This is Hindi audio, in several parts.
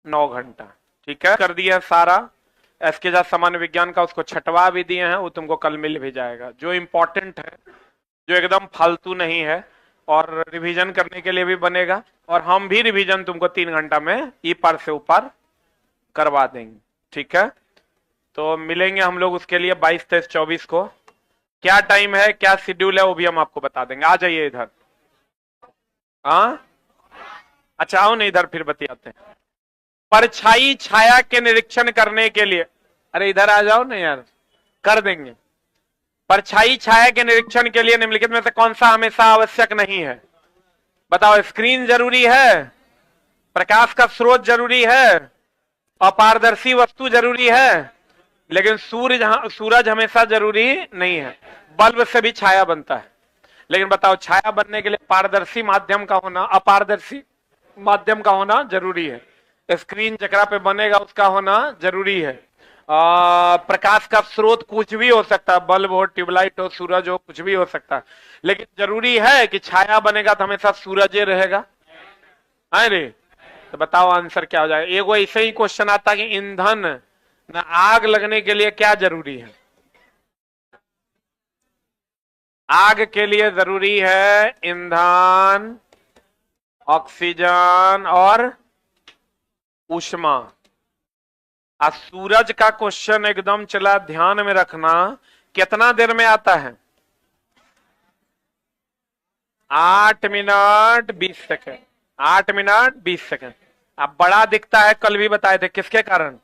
9 घंटा। ठीक है, कर दिया सारा। एसके झा सामान्य विज्ञान का उसको छटवा भी दिए हैं, वो तुमको कल मिल भी जाएगा। जो इंपॉर्टेंट है, जो एकदम फालतू नहीं है और रिवीजन करने के लिए भी बनेगा, और हम भी रिवीजन तुमको 3 घंटा में ई पार से ऊपर करवा देंगे। ठीक है, तो मिलेंगे हम लोग उसके लिए 22, 23, 24 को। क्या टाइम है, क्या शेड्यूल है, वो भी हम आपको बता देंगे। आ जाइए इधर। हाँ, अच्छा आओ ना इधर, फिर बतियाते हैं। परछाई छाया के निरीक्षण करने के लिए, अरे इधर आ जाओ ना यार, कर देंगे। परछाई छाया के निरीक्षण के लिए निम्नलिखित में से कौन सा हमेशा आवश्यक नहीं है? बताओ। स्क्रीन जरूरी है, प्रकाश का स्रोत जरूरी है, अपारदर्शी वस्तु जरूरी है, लेकिन सूरज हमेशा जरूरी नहीं है। बल्ब से भी छाया बनता है, लेकिन बताओ छाया बनने के लिए पारदर्शी माध्यम का होना, अपारदर्शी माध्यम का होना जरूरी है। स्क्रीन जकरा पे बनेगा उसका होना जरूरी है। प्रकाश का स्रोत कुछ भी हो सकता है, बल्ब हो, ट्यूबलाइट हो, सूरज हो, कुछ भी हो सकता है, लेकिन जरूरी है कि छाया बनेगा तो हमेशा सूरज ही रहेगा। है रे? तो बताओ आंसर क्या हो जाएगा। एगो ऐसे ही क्वेश्चन आता कि ईंधन ना आग लगने के लिए क्या जरूरी है? आग के लिए जरूरी है ईंधन, ऑक्सीजन और ऊष्मा। आज सूरज का क्वेश्चन एकदम चला, ध्यान में रखना। कितना देर में आता है? 8 मिनट 20 सेकेंड। 8 minute 20 second. अब बड़ा दिखता है, कल भी बताए थे, किसके कारण?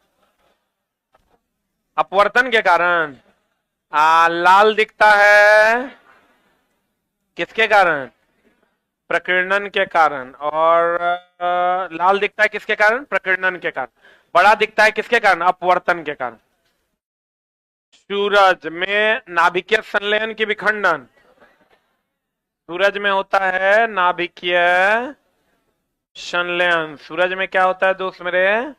अपवर्तन के कारण। लाल दिखता है, किसके कारण? प्रकीर्णन के कारण। और लाल दिखता है किसके कारण? प्रकीर्णन के कारण। बड़ा दिखता है किसके कारण? अपवर्तन के कारण। सूरज में नाभिकीय संलयन की विखंडन, सूरज में होता है नाभिकीय संलयन। सूरज में क्या होता है दोस्त मेरे?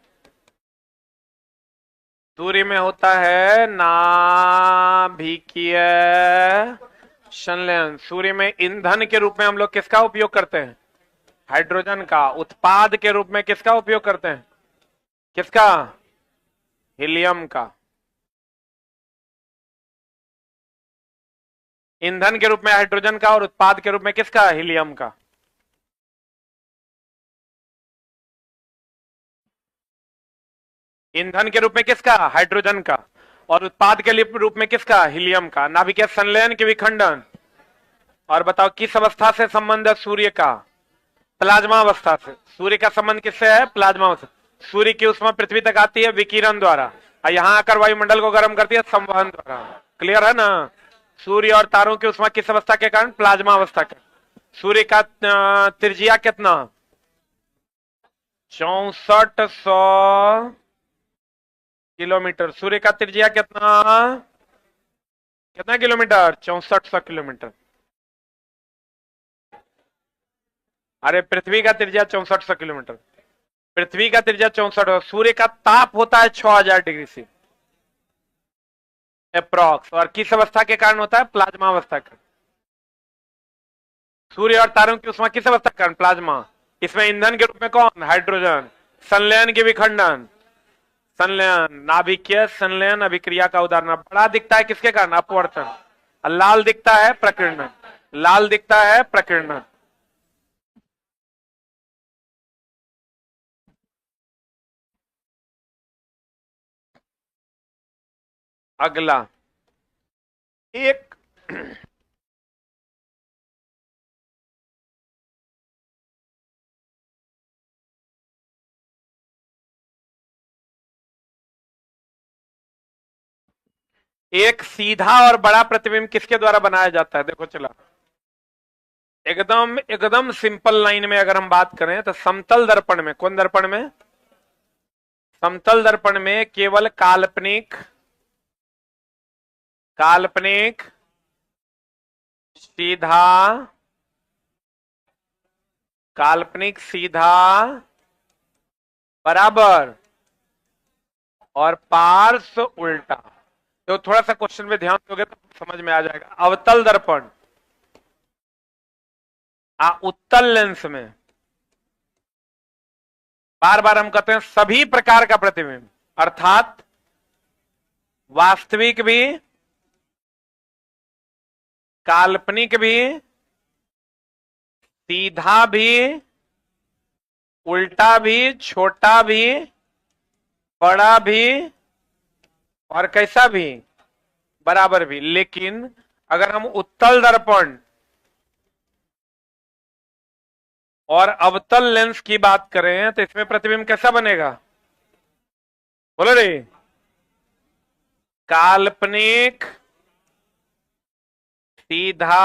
सूर्य में होता है नाभिकीय संलयन। सूर्य में ईंधन के रूप में हम लोग किसका उपयोग करते हैं? हाइड्रोजन का। उत्पाद के रूप में किसका उपयोग करते हैं? किसका? हीलियम का। ईंधन के रूप में हाइड्रोजन का और उत्पाद के रूप में किसका? हीलियम का। ईंधन के रूप में किसका? हाइड्रोजन का। और उत्पाद के रूप में किसका? हीलियम का। नाभिकीय संलयन के विखंडन। और बताओ किस अवस्था से संबंध है सूर्य का? प्लाज्मा अवस्था से। सूर्य का संबंध किससे है? प्लाज्मा अवस्था। सूर्य की ऊष्मा पृथ्वी तक आती है विकिरण द्वारा, और यहां आकर वायुमंडल को गर्म करती है संवहन द्वारा। क्लियर है ना? सूर्य और तारों की ऊष्मा किस अवस्था के कारण? प्लाज्मा अवस्था के। सूर्य का त्रिज्या कितना? 6400 किलोमीटर। सूर्य का त्रिज्या कितना? कितना किलोमीटर? 6400 किलोमीटर। अरे पृथ्वी का त्रिज्या 6400 किलोमीटर। पृथ्वी का त्रिज्या 64। सूर्य का ताप होता है 6000 डिग्री से अप्रॉक्स, और किस अवस्था के कारण होता है? प्लाज्मा अवस्था के। सूर्य और तारों की ऊष्मा किस अवस्था के कारण? प्लाज्मा। इसमें ईंधन के रूप में कौन? हाइड्रोजन। संलयन के विखंडन। संलयन, नाभिकीय संलयन अभिक्रिया का उदाहरण। बड़ा दिखता है किसके कारण? अपवर्तन। लाल दिखता है प्रकीर्णन। लाल दिखता है प्रकीर्णन। अगला एक एक सीधा और बड़ा प्रतिबिंब किसके द्वारा बनाया जाता है? देखो चला, एकदम एकदम सिंपल लाइन में अगर हम बात करें तो समतल दर्पण में, कौन दर्पण में? समतल दर्पण में केवल काल्पनिक काल्पनिक सीधा, काल्पनिक सीधा बराबर और पार्श्व उल्टा। तो थोड़ा सा क्वेश्चन में ध्यान दोगे तो समझ में आ जाएगा। अवतल दर्पण, उत्तल लेंस में बार बार हम कहते हैं सभी प्रकार का प्रतिबिंब, अर्थात वास्तविक भी, काल्पनिक भी, सीधा भी, उल्टा भी, छोटा भी, बड़ा भी, और कैसा भी, बराबर भी। लेकिन अगर हम उत्तल दर्पण और अवतल लेंस की बात करें तो इसमें प्रतिबिंब कैसा बनेगा? बोलो रे। काल्पनिक, सीधा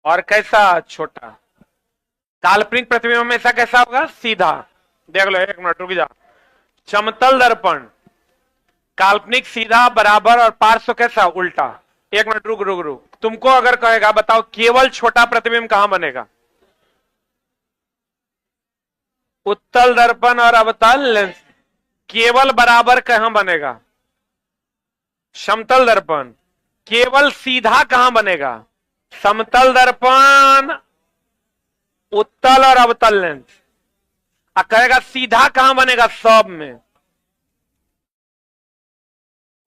और कैसा? छोटा। काल्पनिक प्रतिबिंब हमेशा कैसा होगा? सीधा। देख लो, एक मिनट रुक जा। समतल दर्पण काल्पनिक, सीधा, बराबर, और पार्श्व कैसा? उल्टा। एक मिनट रुक रुक रुक। तुमको अगर कहेगा बताओ केवल छोटा प्रतिबिंब कहां बनेगा? उत्तल दर्पण और अवतल लेंस। केवल बराबर कहां बनेगा? समतल दर्पण। केवल सीधा कहां बनेगा? समतल दर्पण, उत्तल और अवतल लेंस। और कहेगा सीधा कहां बनेगा? सब में।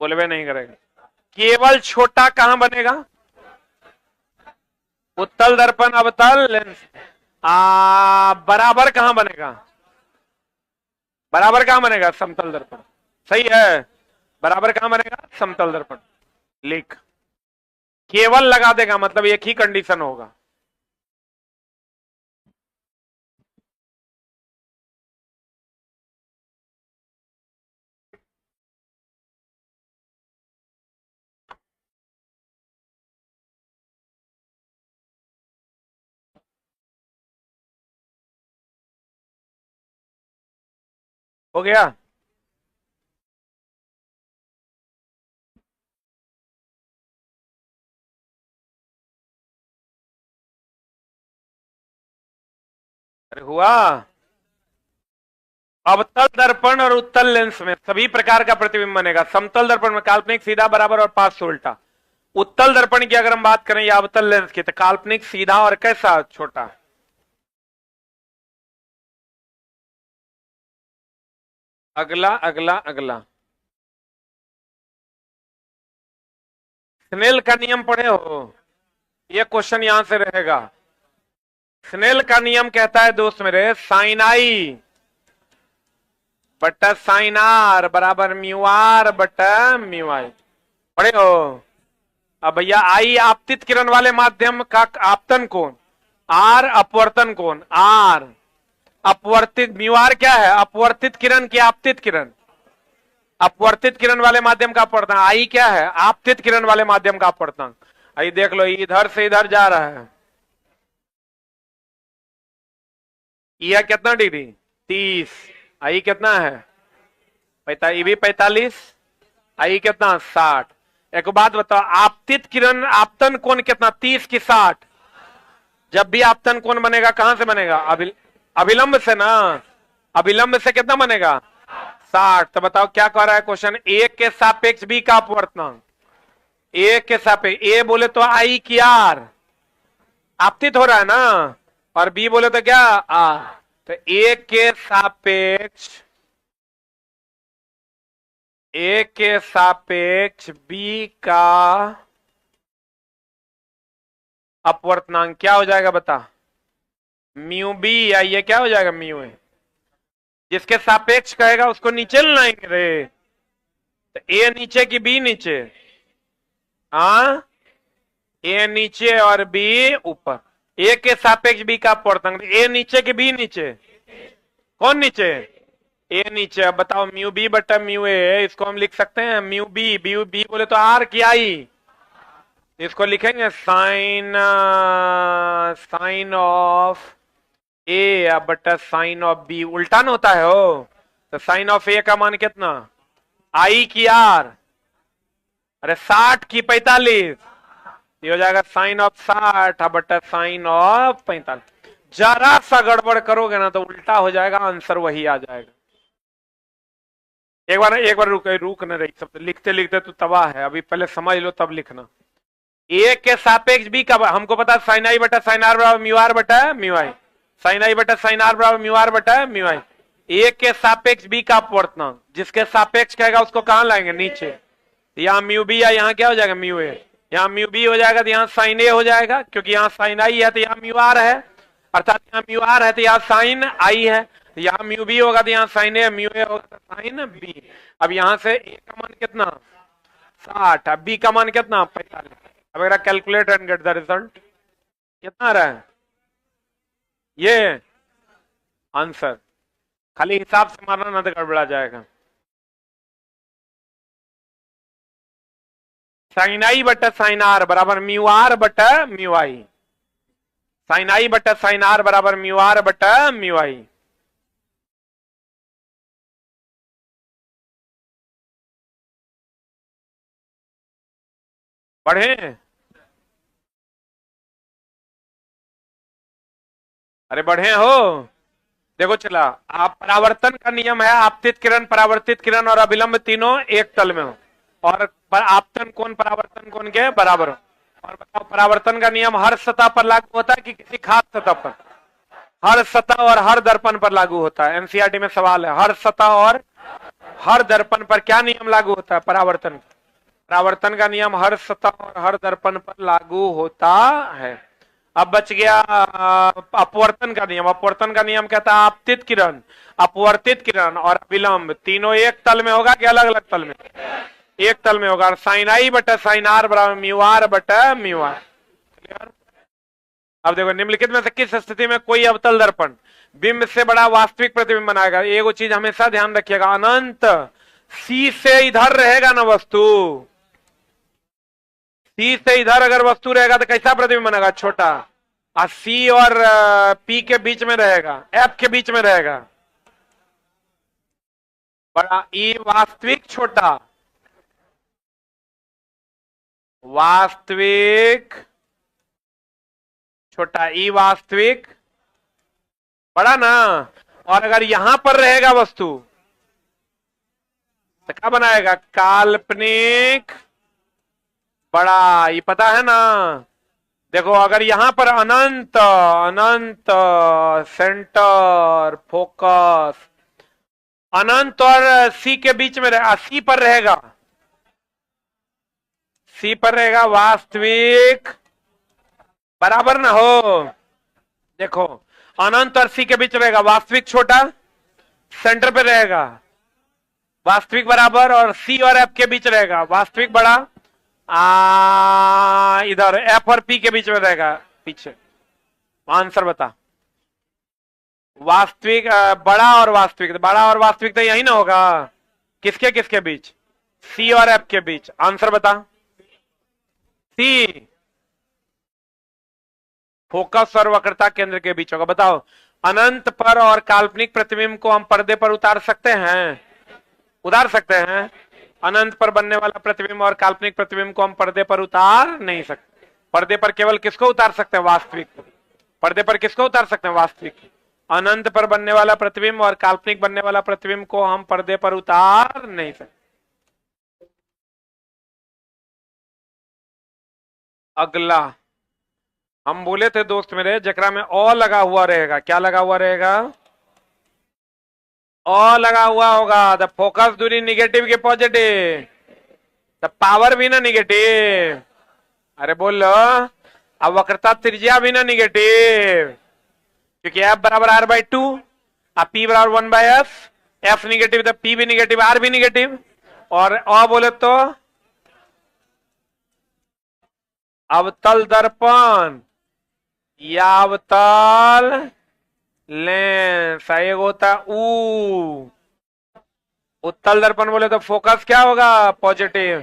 बोलबे नहीं करेगा। केवल छोटा कहां बनेगा? उत्तल दर्पण, अवतल लेंस। बराबर कहां बनेगा? बराबर कहां बनेगा? समतल दर्पण। सही है। बराबर कहां बनेगा? समतल दर्पण। लिख। केवल लगा देगा मतलब एक ही कंडीशन होगा। हो गया? अरे हुआ। अवतल दर्पण और उत्तल लेंस में सभी प्रकार का प्रतिबिंब बनेगा। समतल दर्पण में काल्पनिक, सीधा, बराबर और पार्श्व उल्टा। उत्तल दर्पण की अगर हम बात करें या अवतल लेंस की तो काल्पनिक, सीधा और कैसा? छोटा। अगला अगला अगला। स्नेल का नियम पढ़े हो? यह क्वेश्चन यहां से रहेगा। स्नेल का नियम कहता है दोस्त मेरे, साइन आई बटा साइन आर बराबर म्यू आर बटा म्यू आई। पढ़े हो? अब भैया आई आपतित किरण वाले माध्यम का आपतन कोण, आर अपवर्तन कोण, आर अपवर्तित, म्यू आर क्या है? अपवर्तित किरण की आपतित किरण। अपवर्तित किरण वाले माध्यम का अपवर्तन। आई क्या है? आपतित किरण वाले माध्यम का अपवर्तन। आई देख लो, इधर से इधर जा रहा है। यह कितना डिग्री? 30। आई कितना है? 45। भी 45। आई कितना? 60। एक बात बताओ, आपतित किरण आपतन कोण कितना? 30 की 60। जब भी आपतन कोण बनेगा कहां से बनेगा? अभिलंब से ना। अभिलंब से कितना बनेगा? 60। तो बताओ क्या कह रहा है क्वेश्चन? ए के सापेक्ष बी का अपवर्तनांक। ए के सापेक्ष, ए बोले तो आई की आर आपतित हो रहा है ना, और बी बोले तो क्या? आर। तो ए के सापेक्ष, ए के सापेक्ष बी का अपवर्तनांक क्या हो जाएगा बता? म्यू बी, या ये क्या हो जाएगा? Mu A. जिसके सापेक्ष कहेगा उसको नीचे लाएंगे रे। तो ए नीचे की बी नीचे? हाँ, ए नीचे और बी ऊपर। ए के सापेक्ष बी का अपवर्तनांक, ए नीचे की बी नीचे? कौन नीचे? ए नीचे। अब बताओ म्यू बी बटा म्यू ए, इसको हम लिख सकते हैं म्यू बी, बी बी बोले तो आर की आई। इसको लिखेंगे साइन, साइन ऑफ ए बटा साइन ऑफ बी। उल्टा ना होता है हो। तो साइन ऑफ ए का मान कितना? आई की आर। अरे 60 की 45। ये हो जाएगा साइन ऑफ 60 बटा साइन ऑफ 45। जरा सा गड़बड़ करोगे ना तो उल्टा हो जाएगा, आंसर वही आ जाएगा। एक बार रुक न रही, सब लिखते लिखते तो तबाह है। अभी पहले समझ लो तब लिखना। ए के सापेक्ष बी का हमको पता है साइन आई बटा साइन आर बराबर म्यू आर बटा म्यू आई। साइन आई बटा साइन आर बराबर म्यू आर बटा म्यू आई। ए के सापेक्ष बी का अपवर्तनांक, जिसके सापेक्ष कहेगा उसको कहां लाएंगे, नीचे। यहाँ म्यू बी या यहाँ क्या हो जाएगा, म्यू ए। यहाँ म्यू बी हो जाएगा तो यहाँ साइन ए हो जाएगा, क्योंकि यहाँ साइन आई है तो यहाँ म्यू आर है, अर्थात यहाँ म्यू आर है तो यहाँ साइन आई है। तो यहाँ म्यू बी होगा तो यहाँ साइन ए, म्यू ए होगा तो साइन बी। अब यहाँ से ए का मान कितना, 60, अब बी का मान कितना, 45। अब अगर calculate and get the result, कितना आ रहा है ये आंसर। खाली हिसाब से मारना ना तो गड़बड़ा जाएगा। साइन आई बटा साइन आर बराबर म्यू आर बटा म्यू आई। साइन आई बटा साइन आर बराबर म्यू आर बटा म्यू आई। बढ़े, अरे बढ़े हो। देखो चला, आप परावर्तन का नियम है, आपतित किरण, परावर्तित किरण और अभिलंब तीनों एक तल में हो, और आपतन कोण परावर्तन कोण के बराबर हो। और बताओ, परावर्तन का नियम हर सतह पर लागू होता है कि किसी खास सतह पर? हर सतह और हर दर्पण पर लागू होता है। एनसीईआरटी में सवाल है, हर सतह और हर दर्पण पर क्या नियम लागू होता है, परावर्तन। परावर्तन का नियम हर सतह और हर दर्पण पर लागू होता है। अब बच गया अपवर्तन का नियम। अपवर्तन का नियम कहता है आपतित किरण, अपवर्तित किरण और विलंब तीनों एक तल में होगा कि अलग अलग तल में? एक तल में होगा। साइन आई बटा साइन आर बराबर म्यू आर बटा म्यू आर। क्लियर? अब देखो, निम्नलिखित में से किस स्थिति में कोई अवतल दर्पण बिंब से बड़ा वास्तविक प्रतिबिंब बनाएगा? एगो चीज हमेशा ध्यान रखिएगा, अनंत सी से इधर रहेगा ना वस्तु, सी से इधर अगर वस्तु रहेगा तो कैसा प्रतिबिंब बनेगा, छोटा। और सी और पी के बीच में रहेगा, एफ के बीच में रहेगा, बड़ा। ई वास्तविक छोटा, वास्तविक छोटा, ई वास्तविक बड़ा ना। और अगर यहां पर रहेगा वस्तु तो क्या बनाएगा, काल्पनिक बड़ा। ये पता है ना। देखो, अगर यहां पर अनंत अनंत सेंटर फोकस अनंत और सी के बीच में रहेगा, सी पर रहेगा, सी पर रहेगा, वास्तविक बराबर ना हो। देखो, अनंत और सी के बीच रहेगा, वास्तविक छोटा, सेंटर पे रहेगा, वास्तविक बराबर, और सी और एफ के बीच रहेगा, वास्तविक बड़ा। इधर एफ और पी के बीच में रहेगा, पीछे। आंसर बता, वास्तविक बड़ा और वास्तविक, बड़ा और वास्तविक तो यही ना होगा, किसके किसके बीच, सी और एफ के बीच। आंसर बता, सी फोकस और वक्रता केंद्र के बीच होगा। बताओ, अनंत पर और काल्पनिक प्रतिबिंब को हम पर्दे पर उतार सकते हैं? उतार सकते हैं। अनंत पर बनने वाला प्रतिबिंब और काल्पनिक प्रतिबिंब को हम पर्दे पर उतार नहीं सकते। पर्दे पर केवल किसको उतार सकते हैं, वास्तविक। पर्दे पर किसको उतार सकते हैं, वास्तविक। अनंत पर बनने वाला प्रतिबिंब और काल्पनिक बनने वाला प्रतिबिंब को हम पर्दे पर उतार नहीं सकते। अगला हम बोले थे दोस्त मेरे, जकरा में ओ लगा हुआ रहेगा, क्या लगा हुआ रहेगा, ओ लगा हुआ होगा। द फोकस दूरी निगेटिव के पॉजिटिव, द पावर भी ना निगेटिव, अरे बोलो। अब वक्रता त्रिज्या भी ना निगेटिव, क्योंकि एफ बराबर आर बाई टू, अब पी बराबर 1/f, एफ निगेटिव तो पी भी निगेटिव, आर भी निगेटिव। और ओ बोले तो अवतल दर्पण या अवतल लेंस, एक होता ऊ। उत्तल दर्पण बोले तो फोकस क्या होगा, पॉजिटिव,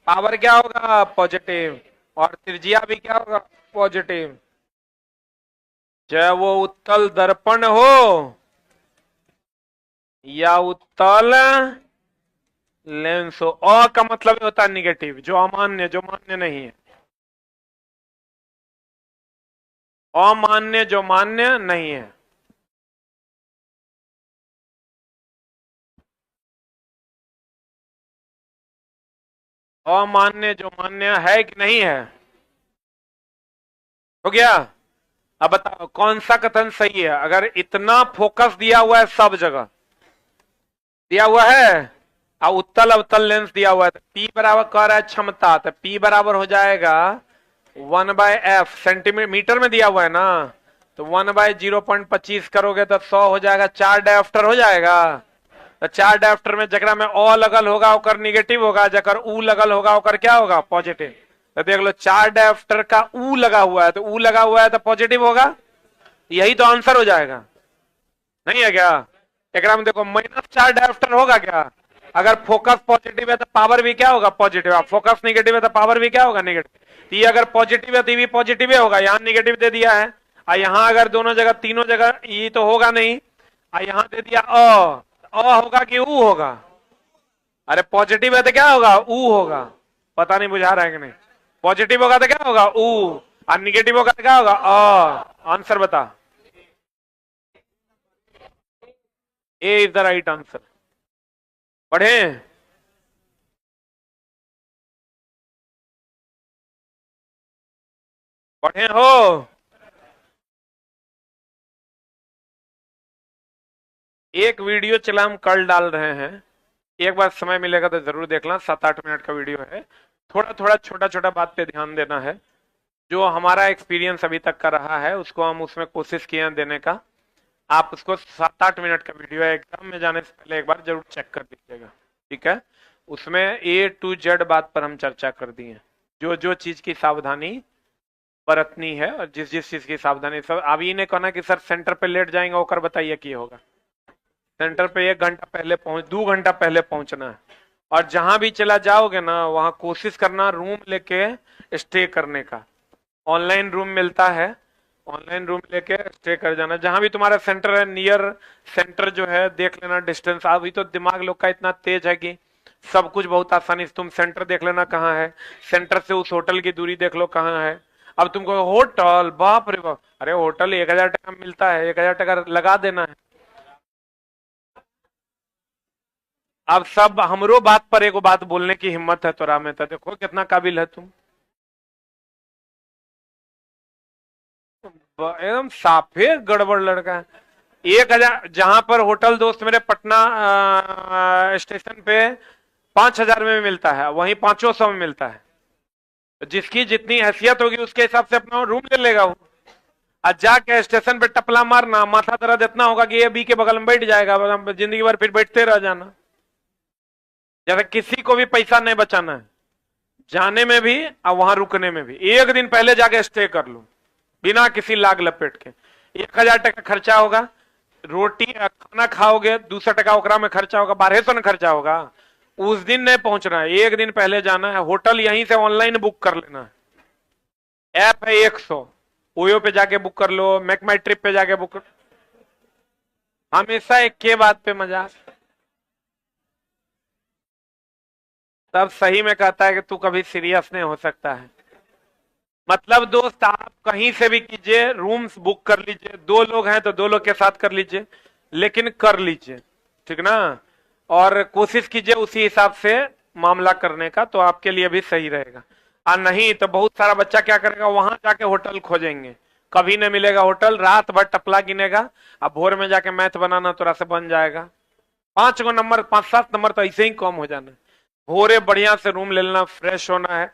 पावर क्या होगा, पॉजिटिव, और त्रिज्या भी क्या होगा, पॉजिटिव। चाहे वो उत्तल दर्पण हो या उत्तल लेंस हो। अ का मतलब होता है निगेटिव, जो अमान्य, जो मान्य नहीं है। अमान्य, जो मान्य नहीं है। अमान्य जो मान्य है कि नहीं है, हो गया। अब बताओ कौन सा कथन सही है? अगर इतना फोकस दिया हुआ है, सब जगह दिया हुआ है, और उत्तल अवतल लेंस दिया हुआ है, तो P बराबर कह रहा है क्षमता, तो P बराबर हो जाएगा 1/f। सेंटीमीटर में दिया हुआ है ना, तो 1/0.25 करोगे तो 100 हो जाएगा। 4 डायोप्टर हो जाएगा। तो 4 डायोप्टर में जकरा में ओ लगल होगा ओकर निगेटिव होगा, जकर ऊ लगल होगा ओकर क्या होगा? पॉजिटिव। तो देख लो 4 डायोप्टर का ऊ लगा हुआ है, तो ऊ लगा हुआ है तो पॉजिटिव होगा। यही तो आंसर हो जाएगा, नहीं है क्या? एक में देखो -4 डायोप्टर होगा क्या? अगर फोकस पॉजिटिव है तो पावर भी क्या होगा? पॉजिटिव। फोकस निगेटिव है तो पावर भी क्या होगा? निगेटिव। ये अगर पॉजिटिव है तो भी पॉजिटिव होगा। यहाँ निगेटिव दे दिया है, और यहाँ अगर दोनों जगह तीनों जगह ये तो होगा नहीं, और यहाँ दे दिया अ होगा कि ऊ होगा? अरे पॉजिटिव है तो क्या होगा? ऊ होगा। पता नहीं बुझा रहा है कि नहीं? पॉजिटिव होगा तो क्या होगा? ऊ, और निगेटिव होगा तो क्या होगा? आंसर बता। ए इज द राइट आंसर। पढ़े? पढ़े हो? एक वीडियो चला हम कल डाल रहे हैं, एक बार समय मिलेगा तो जरूर देखना। 7-8 मिनट का वीडियो है। थोड़ा थोड़ा छोटा छोटा बात पे ध्यान देना है। जो हमारा एक्सपीरियंस अभी तक का रहा है उसको हम उसमें कोशिश किए हैं देने का। आप उसको 7-8 मिनट का वीडियो है, एग्जाम में जाने से पहले एक बार जरूर चेक कर लीजिएगा, ठीक है? उसमें A to Z बात पर हम चर्चा कर दी है, जो जो चीज की सावधानी बरतनी है और जिस जिस चीज की सावधानी। सब अभी ने कहना कि सर सेंटर पे लेट जाएंगे, होकर बताइए की होगा। सेंटर पे 1 घंटा पहले 2 घंटा पहले पहुंचना है। और जहां भी चला जाओगे ना, वहां कोशिश करना रूम लेके स्टे करने का। ऑनलाइन रूम मिलता है, ऑनलाइन रूम लेके स्टे कर जाना। जहां भी तुम्हारा सेंटर है, नियर सेंटर जो है देख लेना डिस्टेंस। अभी तो दिमाग लोग का इतना तेज है कि सब कुछ बहुत आसानी से, तुम सेंटर देख लेना कहाँ है, सेंटर से उस होटल की दूरी देख लो कहाँ है। अब तुमको होटल, बाप रे बाप, अरे होटल 1000 टका मिलता है, 1000 टका लगा देना है। अब सब हमरो बात पर एगो बात बोलने की हिम्मत है तोरा में, तो देखो कितना काबिल है तुम। एकदम साफे गड़बड़ लड़का है। 1000, जहां पर होटल दोस्त मेरे पटना स्टेशन पे 5000 में मिलता है, वहीं 500 में मिलता है। जिसकी जितनी हैसियत होगी उसके हिसाब से अपना रूम ले लेगा वो। आज जाके स्टेशन पे टपला मारना, माथा दर्द इतना होगा कि ये बी के बगल में बैठ जाएगा, जिंदगी भर फिर बैठते रह जाना। जैसे किसी को भी पैसा नहीं बचाना है, जाने में भी और वहां रुकने में भी। एक दिन पहले जाके स्टे कर लो बिना किसी लाग लपेट के। 1000 टका खर्चा होगा, रोटी खाना खाओगे 200 टका ओकरा में खर्चा होगा, 1200 न खर्चा होगा। उस दिन नहीं पहुंचना है, एक दिन पहले जाना है। होटल यहीं से ऑनलाइन बुक कर लेना है। ऐप है 100, ओयो पे जाके बुक कर लो, मेक माई ट्रिप पे जाके बुक कर। हमेशा एक के बात पे मजाक। तब सही में कहता है कि तू कभी सीरियस नहीं हो सकता है। मतलब दोस्त आप कहीं से भी कीजिए, रूम्स बुक कर लीजिए। 2 लोग हैं तो 2 लोग के साथ कर लीजिए, लेकिन कर लीजिए, ठीक ना? और कोशिश कीजिए उसी हिसाब से मामला करने का, तो आपके लिए भी सही रहेगा। और नहीं तो बहुत सारा बच्चा क्या करेगा, वहां जाके होटल खोजेंगे, कभी नहीं मिलेगा होटल, रात भर टपला गिनेगा। अब भोर में जाके मैथ बनाना थोड़ा सा बन जाएगा। 5 गो नंबर, 5-7 नंबर तो ऐसे ही कम हो जाना। भोरे बढ़िया से रूम ले लेना, फ्रेश होना है,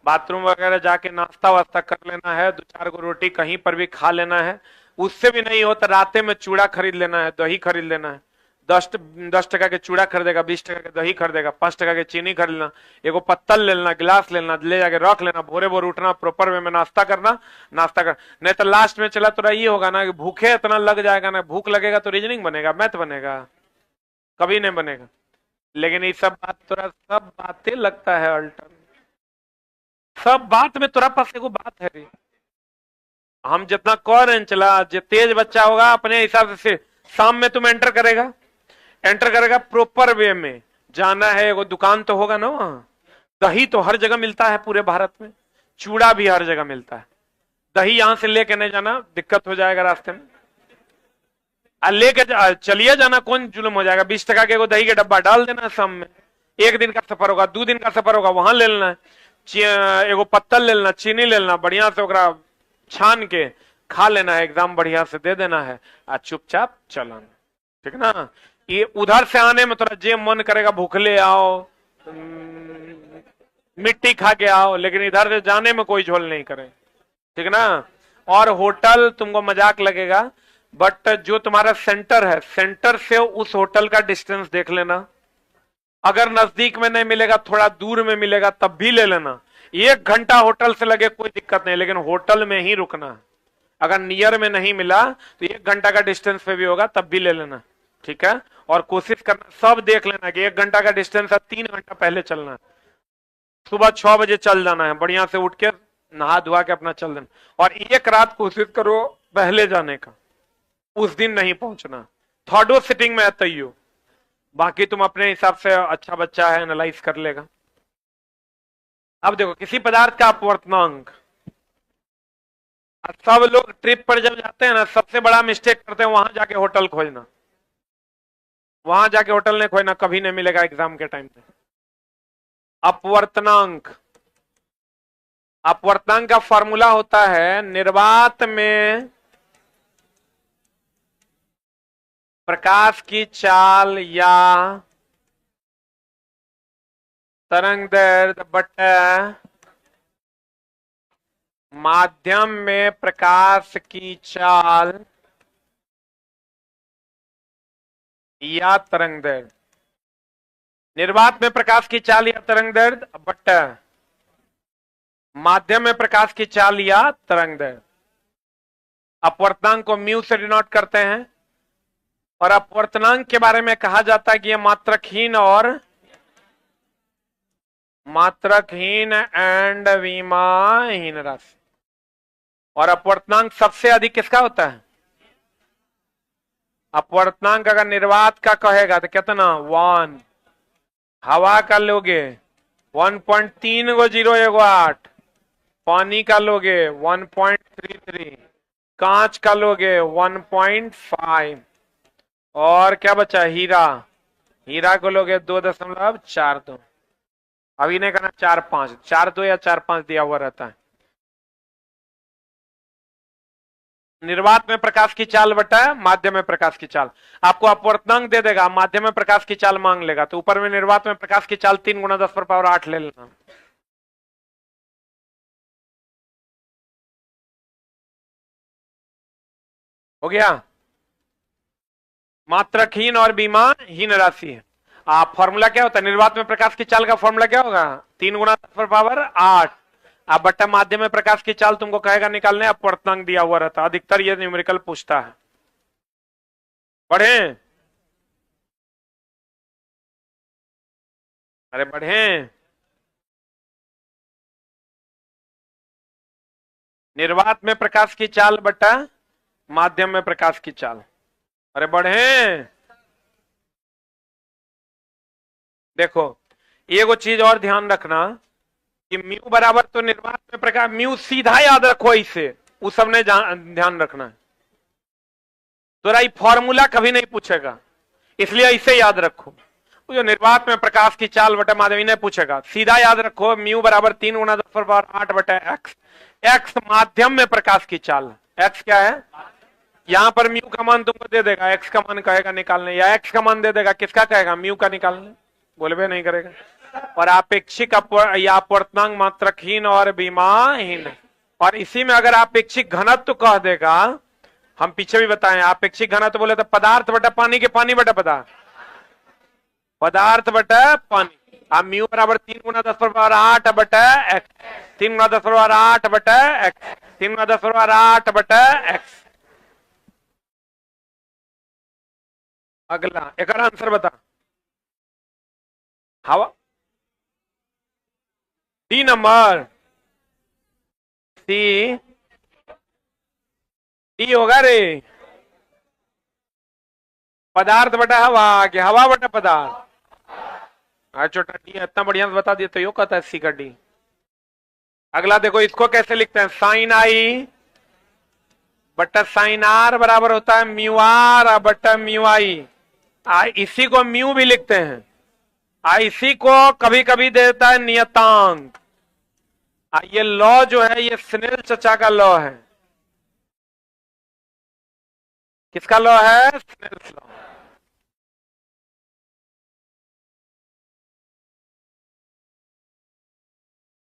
बाथरूम वगैरह जाके नाश्ता वास्ता कर लेना है, 2-4 गो रोटी कहीं पर भी खा लेना है। उससे भी नहीं हो तो राते में चूड़ा खरीद लेना है, दही खरीद लेना है। 10 टका के चूड़ा खरीदेगा, 20 टका के दही खरीदेगा, 5 टका के चीनी खरीद लेना, एगो पत्तल ले लेना, गिलास ले लेना, ले जाके रख लेना। भोरे भोर उठना, प्रॉपर वे में नाश्ता करना, नाश्ता कर। नहीं तो लास्ट में चला तो ये होगा ना कि भूखे इतना लग जाएगा ना, भूख लगेगा तो रीजनिंग बनेगा, मैथ बनेगा, कभी नहीं बनेगा। लेकिन ये सब बात तोरा, सब बातें लगता है अल्टर, सब बात में तोरा पास एगो बात है रे। हम जितना कह रहे हैं चला, जो तेज बच्चा होगा अपने हिसाब से शाम में तुम एंटर करेगा प्रॉपर वे में जाना है। एगो दुकान तो होगा ना वहां, दही तो हर जगह मिलता है पूरे भारत में, चूड़ा भी हर जगह मिलता है। दही यहां से लेके नहीं जाना, दिक्कत हो जाएगा रास्ते में। लेके चलिए जाना, कौन जुल्म हो जाएगा। 20 टका के एगो दही के डब्बा डाल देना शाम में। 1 दिन का सफर होगा, 2 दिन का सफर होगा, वहां ले लेना है। एगो पत्तल ले लेना, चीनी ले लेना, बढ़िया से ओकरा छान के खा लेना है, एग्जाम बढ़िया से दे देना है और चुपचाप चलाना, ठीक ना। ये उधर से आने में थोड़ा जे मन करेगा भूखले आओ, मिट्टी खा के आओ, लेकिन इधर से जाने में कोई झोल नहीं करे, ठीक ना। और होटल तुमको मजाक लगेगा, बट जो तुम्हारा सेंटर है, सेंटर से उस होटल का डिस्टेंस देख लेना। अगर नजदीक में नहीं मिलेगा, थोड़ा दूर में मिलेगा, तब भी ले लेना। 1 घंटा होटल से लगे कोई दिक्कत नहीं, लेकिन होटल में ही रुकना है। अगर नियर में नहीं मिला तो 1 घंटा का डिस्टेंस पे भी होगा, तब भी ले लेना, ठीक है। और कोशिश करना सब देख लेना कि 1 घंटा का डिस्टेंस है, 3 घंटा पहले चलना है। सुबह 6 बजे चल जाना है, बढ़िया से उठ के नहा धुआ के अपना चल देना। और एक रात कोशिश करो पहले जाने का, उस दिन नहीं पहुंचना। थर्डो सिटिंग में तैयो, बाकी तुम अपने हिसाब से, अच्छा बच्चा है एनालाइज कर लेगा। अब देखो, किसी पदार्थ का अपवर्तनांक, सब लोग ट्रिप पर जब जाते हैं ना, सबसे बड़ा मिस्टेक करते हैं वहां जाके होटल खोजना। वहां जाके होटल नहीं खोजना, कभी नहीं मिलेगा एग्जाम के टाइम पे। अपवर्तनांक, अपवर्तनांक का फॉर्मूला होता है निर्वात में प्रकाश की चाल या तरंग दैर्ध्य बटा माध्यम में प्रकाश की चाल या तरंग दैर्ध्य। निर्वात में प्रकाश की चाल या तरंग दैर्ध्य बटा माध्यम में प्रकाश की चाल या तरंग दैर्ध्य। अपवर्तनांक को म्यू से डिनोट करते हैं, और अपवर्तनांक के बारे में कहा जाता है कि यह मात्रकहीन और मात्रकहीन एंड विमाहीन राशि। और अपवर्तनांक सबसे अधिक किसका होता है? अपवर्तनांक अगर निर्वात का कहेगा तो कितना 1, हवा का लोगे 1.308, पानी का लोगे 1.33, कांच का लोगे 1.5, और क्या बचा? हीरा, हीरा को लोगे 2.42। अभी नहीं करना 4-5, 4-2 या 4-5 दिया हुआ रहता है। निर्वात में प्रकाश की चाल बटा माध्यम में प्रकाश की चाल। आपको अपवर्तनांक दे देगा, माध्यम में प्रकाश की चाल मांग लेगा, तो ऊपर में निर्वात में प्रकाश की चाल 3 × 10⁸ ले लेना। हो गया? मात्रकहीन और विमाहीन राशि है। फॉर्मूला क्या होता है? निर्वात में प्रकाश की चाल का फॉर्मूला क्या होगा? 3 × 10⁸। अब बट्टा माध्यम में प्रकाश की चाल तुमको कहेगा निकालने, अपवर्तनांक दिया हुआ रहता। अधिकतर ये न्यूमेरिकल पूछता है। बढ़े? अरे बढ़े। निर्वात में प्रकाश की चाल बट्टा माध्यम में प्रकाश की चाल। अरे बढ़े। देखो, एगो चीज और ध्यान रखना कि म्यू बराबर तो निर्वात में प्रकाश, म्यू सीधा याद रखो, इसे उस सब ने ध्यान रखना है। तो ये फॉर्मूला कभी नहीं पूछेगा, इसलिए इसे याद रखो। जो निर्वात में प्रकाश की चाल बटा माध्यम नहीं पूछेगा, सीधा याद रखो म्यू बराबर 3 × 10⁸ बटा एक्स। एक्स माध्यम में प्रकाश की चाल, एक्स क्या है? यहां पर म्यू का मान तुमको दे देगा, एक्स का मान कहेगा निकालने, या एक्स का मान दे देगा, किसका कहेगा? म्यू का निकालने। बोलबे नहीं करेगा। और आपेक्षिक या अपवर्तनांक मात्रकहीन और विमाहीन। और इसी में अगर आपेक्षिक घनत्व कह देगा, हम पीछे भी बताएं, आपेक्षिक घनत्व बोले तो पदार्थ बटा पानी के पानी बटा पदार्थ, पदार्थ बटा पानी। अब म्यू बराबर 3 × 10⁸ बटा एक्स, 3 × 10⁸ बटा एक्स, 3 × 10⁸ बटा एक्स। अगला एक आंसर बता। हवा, डी नंबर सी, डी होगा रे। पदार्थ बटा हवा कि हवा बटा पदार्थ? छोटा डी इतना बढ़िया से बता दिया तो यो कहता है सी का डी। अगला देखो, इसको कैसे लिखते हैं? साइन आई बटा साइन आर बराबर होता है म्यू आर बटा म्यू आई। इसी को म्यू भी लिखते हैं, इसी को कभी कभी देता है नियतांक। ये लॉ जो है ये स्नेल चचा का लॉ है। किसका लॉ है? Snell's law.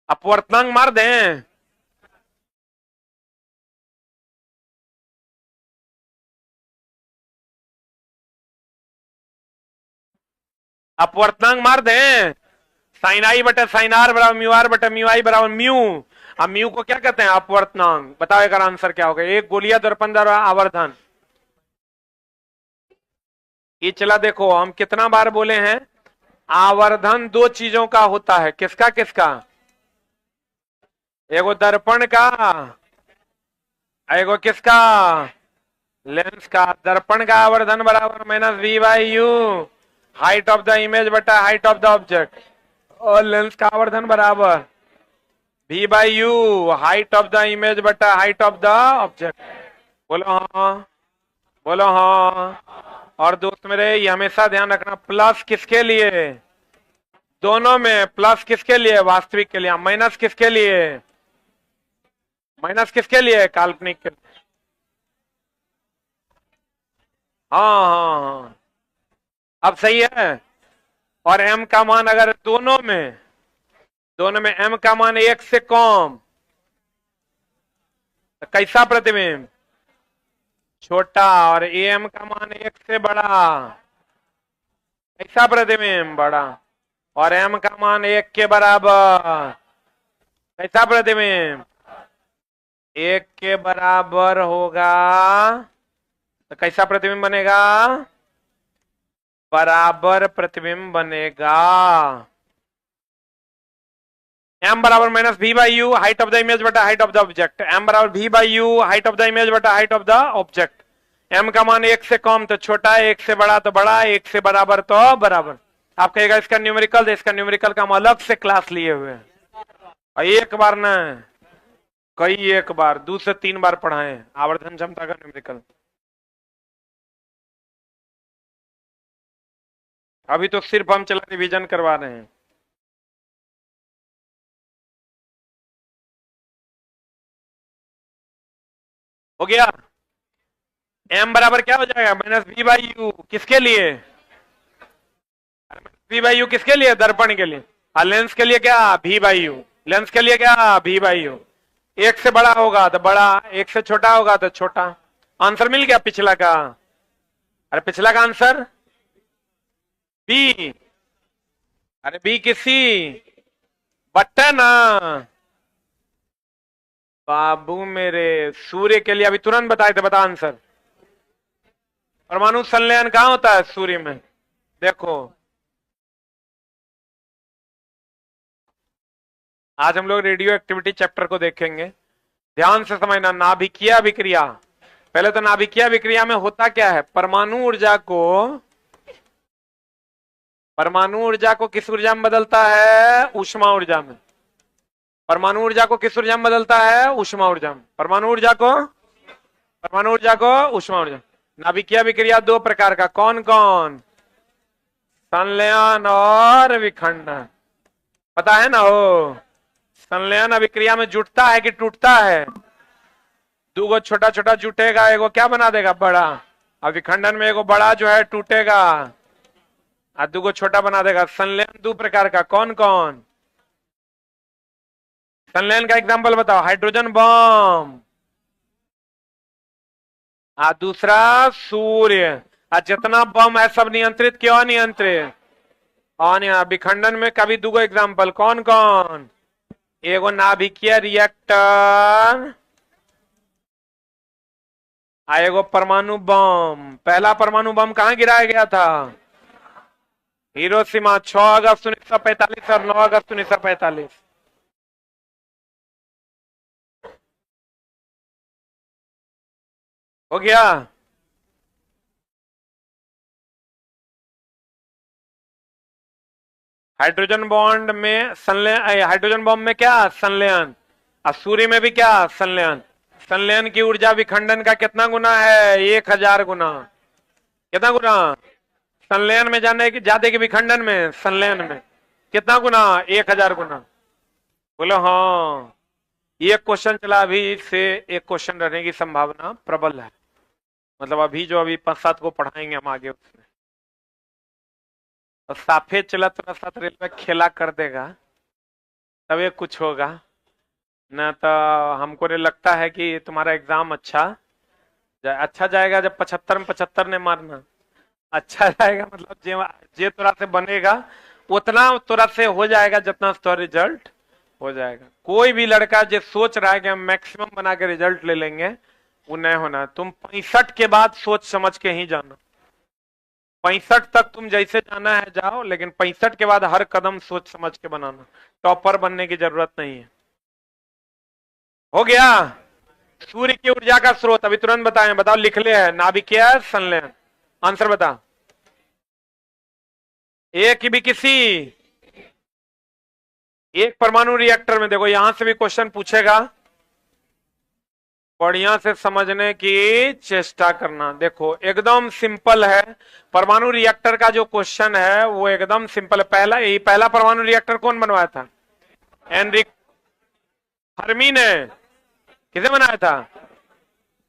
अपवर्तनांक मार दें? अपवर्तनांक मार दें? साइन आई बटे साइन आर बराबर म्यू आर बटे म्यू आई बराबर म्यू। अब म्यू को क्या कहते हैं? अपवर्तनांक। बताओ एक आंसर क्या होगा? एक गोलिया दर्पण द्वारा आवर्धन। ये चला देखो, हम कितना बार बोले हैं आवर्धन दो चीजों का होता है। किसका किसका? एगो दर्पण का, एगो किसका? लेंस का। दर्पण का आवर्धन बराबर minus V by U, height of the image बटा हाइट ऑफ द ऑब्जेक्ट। और लेंस का आवर्धन बराबर V by U, height of the image बटा हाइट ऑफ द ऑब्जेक्ट। बोलो हाँ, बोलो हाँ। और दोस्त मेरे ये हमेशा ध्यान रखना, प्लस किसके लिए? दोनों में। प्लस किसके लिए? वास्तविक के लिए। माइनस किसके लिए? माइनस किसके लिए? काल्पनिक के लिए। हाँ हाँ हाँ, अब सही है। और m का मान अगर दोनों में, दोनों में m का मान 1 से कम, तो कैसा प्रतिबिंब? छोटा। और am का मान 1 से बड़ा, कैसा प्रतिबिंब? बड़ा। और m का मान 1 के बराबर, कैसा प्रतिबिंब? 1 के बराबर होगा तो कैसा प्रतिबिंब बनेगा? बराबर प्रतिबिंब बनेगा। m बराबर minus V by U, height of the image बटा height of the object. m बराबर V by U, height of the image बटा height of the object. m का मान 1 से कम तो छोटा, 1 से बड़ा तो बड़ा, 1 से बराबर तो बराबर। आप कहेगा इसका न्यूमेरिकल, इसका न्यूमेरिकल का हम अलग से क्लास लिए हुए हैं। और एक बार ना, कई एक बार, 2 से 3 बार पढ़ाए आवर्धन क्षमता का न्यूमेरिकल। अभी तो सिर्फ हम चला रिवीजन करवा रहे हैं। हो गया? m बराबर क्या हो जाएगा? Minus V by U. किसके लिए? वी बाई यू किसके लिए? दर्पण के लिए। और लेंस के लिए क्या? v by you. लेंस के लिए क्या? v by you. 1 से बड़ा होगा तो बड़ा, 1 से छोटा होगा तो छोटा। आंसर मिल गया पिछला का? अरे पिछला का आंसर बी। अरे बी किसी बट्टे ना बाबू मेरे। सूर्य के लिए अभी तुरंत बताए थे, बता आंसर। परमाणु संलयन कहां होता है? सूर्य में। देखो आज हम लोग रेडियो एक्टिविटी चैप्टर को देखेंगे। ध्यान से समझना। नाभिकीय अभिक्रिया, पहले तो नाभिकीय अभिक्रिया में होता क्या है? परमाणु ऊर्जा को किस ऊर्जा में बदलता है? ऊष्मा ऊर्जा में। परमाणु ऊर्जा को किस ऊर्जा में बदलता है? ऊष्मा ऊर्जा में। परमाणु ऊर्जा को ऊष्मा ऊर्जा। नाभिकीय अभिक्रिया 2 प्रकार का, कौन कौन? संलयन और विखंडन। पता है ना हो? संलयन अभिक्रिया में जुटता है कि टूटता है? 2 गो छोटा छोटा जुटेगा, एगो क्या बना देगा? बड़ा। और विखंडन में एगो बड़ा जो है टूटेगा और 2 गो छोटा बना देगा। संलयन 2 प्रकार का, कौन कौन? संलयन का एग्जांपल बताओ। हाइड्रोजन बम, और दूसरा सूर्य। और जितना बम है सब नियंत्रित क्यों? अनियंत्रित। और विखंडन में कभी 2 गो एग्जांपल, कौन कौन? एगो नाभिकीय रिएक्टर, एगो परमाणु बम। पहला परमाणु बम कहां गिराया गया था? हिरोशिमा, 6 अगस्त 1945 और 9 अगस्त 1945। हो गया? हाइड्रोजन बॉन्ड में संलयन, हाइड्रोजन बॉम्ब में क्या? संलयन। और सूर्य में भी क्या? संलयन। संलयन की ऊर्जा विखंडन का कितना गुना है? 1000 गुना। कितना गुना? संलयन में जाने की ज्यादा की विखंडन में? संलयन में कितना गुना? 1000 गुना। बोलो हाँ। ये क्वेश्चन चला, अभी से एक क्वेश्चन रहने की संभावना प्रबल है। मतलब अभी जो अभी 5-7 को पढ़ाएंगे हम आगे उसमें। तो साफे चला तो साथ रेलवे खेला कर देगा तब ये कुछ होगा। ना तो हमको ये लगता है कि तुम्हारा एग्जाम अच्छा जाएगा जब 75 में 75 ने मारना। अच्छा जाएगा मतलब जे तोरा से बनेगा उतना तोरा से हो जाएगा जितना तोरा रिजल्ट हो जाएगा। कोई भी लड़का जो सोच रहा है कि हम मैक्सिमम बना के रिजल्ट ले लेंगे वो नहीं होना। तुम 65 के बाद सोच समझ के ही जाना। 65 तक तुम जैसे जाना है जाओ, लेकिन 65 के बाद हर कदम सोच समझ के बनाना। टॉपर बनने की जरूरत नहीं है। हो गया। सूर्य की ऊर्जा का स्रोत अभी तुरंत बताएं, बताओ लिख ले है नाभिकीय संलयन। आंसर बता। एक भी किसी एक परमाणु रिएक्टर में देखो यहां से भी क्वेश्चन पूछेगा, बढ़िया से समझने की चेष्टा करना। देखो एकदम सिंपल है। परमाणु रिएक्टर का जो क्वेश्चन है वो एकदम सिंपल है। पहला परमाणु रिएक्टर कौन बनवाया था? एनरिक फर्मी ने। किसे बनाया था?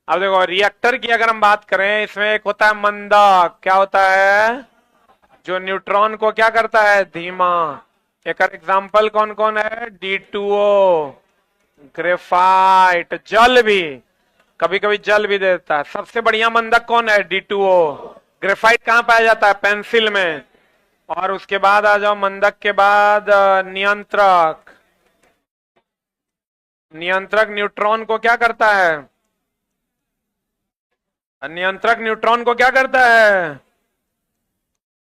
अब देखो रिएक्टर की अगर हम बात करें, इसमें एक होता है मंदक। क्या होता है? जो न्यूट्रॉन को क्या करता है? धीमा। एक एग्जाम्पल कौन कौन है? D2O, ग्रेफाइट, जल भी, कभी कभी जल भी देता है। सबसे बढ़िया मंदक कौन है? D2O। ग्रेफाइट कहां पाया जाता है? पेंसिल में। और उसके बाद आ जाओ मंदक के बाद नियंत्रक। नियंत्रक न्यूट्रॉन को क्या करता है? नियंत्रक न्यूट्रॉन को क्या करता है?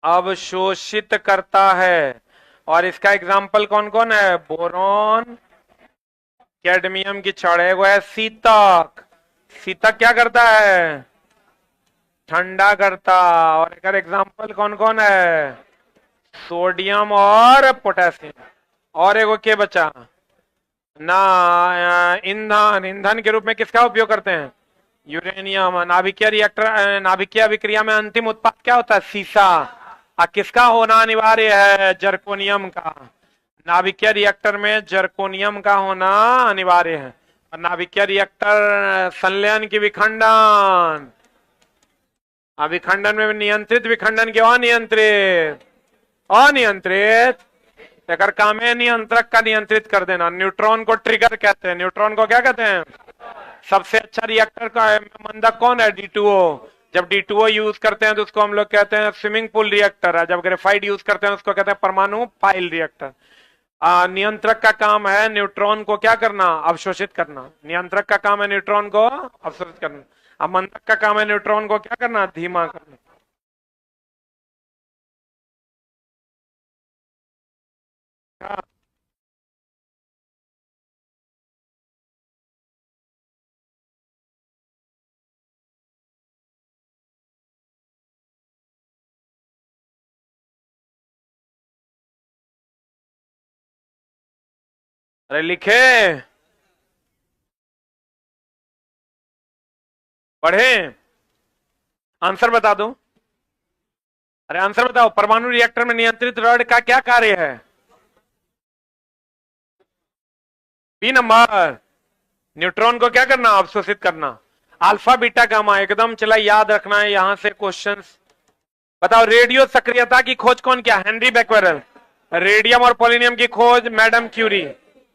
अवशोषित करता है। और इसका एग्जाम्पल कौन कौन है? बोरॉन, कैडमियम की छड़। वो है सीतक। सीतक क्या करता है? ठंडा करता। और एक एग्जाम्पल कौन कौन है? सोडियम और पोटेशियम। और एगो के बचा ना? ईंधन। ईंधन के रूप में किसका उपयोग करते हैं? यूरेनियम। नाभिकीय रिएक्टर, नाभिकीय अभिक्रिया में अंतिम उत्पाद क्या होता है? सीसा। किसका होना अनिवार्य है? जर्कोनियम का। नाभिकीय रिएक्टर में जर्कोनियम का होना अनिवार्य है। और नाभिकीय रिएक्टर संलयन की विखंडन। विखंडन में नियंत्रित विखंडन की अनियंत्रित। अनियंत्रित एक काम है नियंत्रक का नियंत्रित कर देना। न्यूट्रॉन को ट्रिगर कहते हैं। न्यूट्रॉन को क्या कहते हैं? सबसे अच्छा रिएक्टर का मंदक कौन है? D2O। जब D2O यूज करते हैं तो उसको हम लोग कहते हैं स्विमिंग पूल रिएक्टर है। जब ग्रेफाइट यूज करते हैं उसको कहते हैं परमाणु पाइल रिएक्टर। नियंत्रक का काम है न्यूट्रॉन को क्या करना? अवशोषित करना। नियंत्रक का काम है न्यूट्रॉन को अवशोषित करना। अब मंदक का काम है न्यूट्रॉन को क्या करना? धीमा करना। अरे लिखे पढ़े, आंसर बता दो। अरे आंसर बताओ। परमाणु रिएक्टर में नियंत्रित रॉड का क्या कार्य है? B number. न्यूट्रॉन को क्या करना? अवशोषित करना। अल्फा बीटा गामा एकदम चला याद रखना है यहां से क्वेश्चंस। बताओ रेडियो सक्रियता की खोज कौन किया? Henry Becquerel. रेडियम और पोलिनियम की खोज मैडम क्यूरी।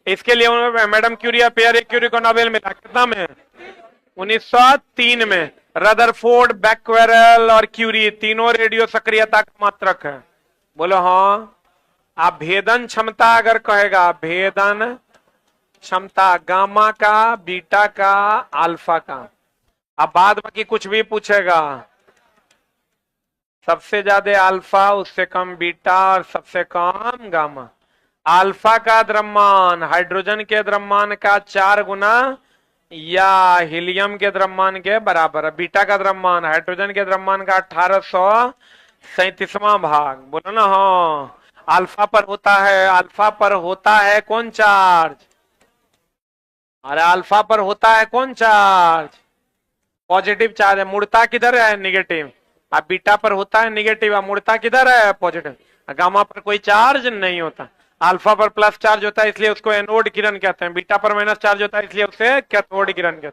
इसके लिए मैडम क्यूरी और पियर क्यूरी को नोबेल मिला कितना में? 1903 में। रदरफोर्ड, बैक्वेरेल और क्यूरी तीनों रेडियो सक्रियता का मात्रक है। बोलो हाँ। आप भेदन क्षमता अगर कहेगा, भेदन क्षमता गामा का, बीटा का, अल्फा का। अब बाद बाकी कुछ भी पूछेगा, सबसे ज्यादा अल्फा, उससे कम बीटा और सबसे कम गामा। अल्फा का द्रव्यमान हाइड्रोजन के द्रव्यमान का 4 गुना या हीलियम के द्रव्यमान के बराबर है। बीटा का द्रव्यमान हाइड्रोजन के द्रव्यमान का 1837वां भाग। बोलो ना हाँ। अल्फा पर होता है, अल्फा पर होता है कौन चार्ज? अरे अल्फा पर होता है कौन चार्ज? पॉजिटिव चार्ज है। मुड़ता किधर है? निगेटिव। अब बीटा पर होता है निगेटिव, अब मुड़ता किधर है? पॉजिटिव। गामा पर कोई चार्ज नहीं होता। अल्फा पर प्लस चार्ज होता है इसलिए उसको एनोड किरण कहते हैं। बीटा पर माइनस चार्ज होता है इसलिए उसे कैथोड किरण कहते हैं।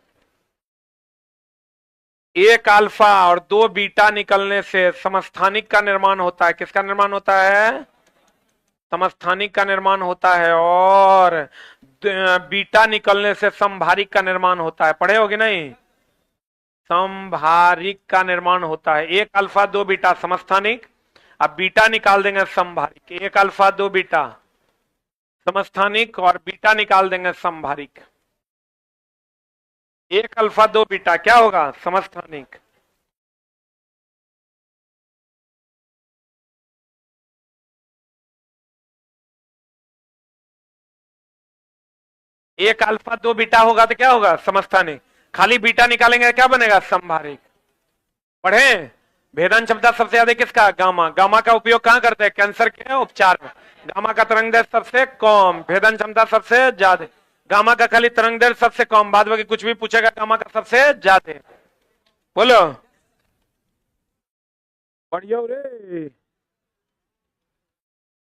एक अल्फा और दो बीटा निकलने से समस्थानिक का निर्माण होता है। किसका निर्माण होता है? समस्थानिक का निर्माण होता है। और बीटा निकलने से समभारिक का निर्माण होता है। पढ़े होगे नहीं? समभारिक का निर्माण होता है। एक अल्फा दो बीटा समस्थानिक, अब बीटा निकाल देंगे समभारिक। एक अल्फा दो बीटा समस्थानिक और बीटा निकाल देंगे समभारिक। एक अल्फा दो बीटा क्या होगा? समस्थानिक। एक अल्फा दो बीटा होगा तो क्या होगा? समस्थानिक। खाली बीटा निकालेंगे क्या बनेगा? समभारिक। पढ़े? भेदन क्षमता सबसे ज्यादा किसका? गामा। गामा का उपयोग कहां करते हैं? कैंसर के उपचार में। गामा का तरंग दैर्ध्य सबसे कम, भेदन क्षमता सबसे ज्यादा। गामा का खाली तरंग दैर्ध्य सबसे कम, बाद बाकी कुछ भी पूछेगा गामा का सबसे ज्यादा। बोलो बढ़िया रे।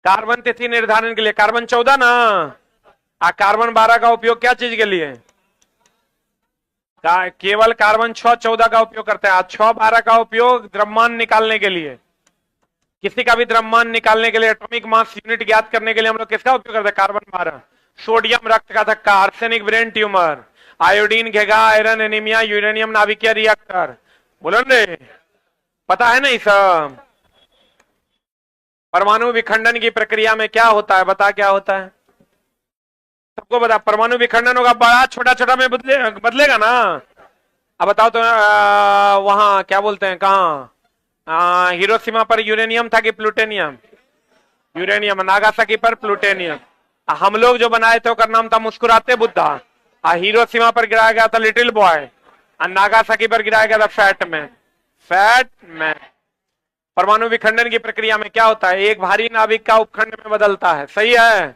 कार्बन तिथि निर्धारण के लिए कार्बन 14 ना, कार्बन 12 का उपयोग क्या चीज के लिए? केवल कार्बन 6 14 का उपयोग करते हैं। 6 12 का उपयोग द्रव्यमान निकालने के लिए, किसी का भी द्रव्यमान निकालने के लिए, एटॉमिक मास यूनिट ज्ञात करने के लिए हम लोग किसका उपयोग करते हैं? कार्बन 12। सोडियम रक्त का धक्का, आर्सेनिक ब्रेन ट्यूमर, आयोडीन घेगा, आयरन एनीमिया, यूरेनियम नाभिकीय रिएक्टर। बोलो रे, पता है नहीं सब? परमाणु विखंडन की प्रक्रिया में क्या होता है? बता क्या होता है? सबको बता। परमाणु विखंडन होगा, बड़ा छोटा छोटा में बदलेगा ना। अब बताओ तो वहां क्या बोलते हैं, कहा हिरोशिमा पर यूरेनियम था कि प्लूटोनियम? यूरेनियम। नागासाकी पर प्लूटोनियम। हम लोग जो बनाए थे उसका नाम था मुस्कुराते बुद्धा। हिरोशिमा पर गिराया गया था लिटिल बॉय, और नागासाकी पर गिराया गया था फैट मैन। Fat man. परमाणु विखंडन की प्रक्रिया में क्या होता है? एक भारी नाभिक का उपखंड में बदलता है। सही है?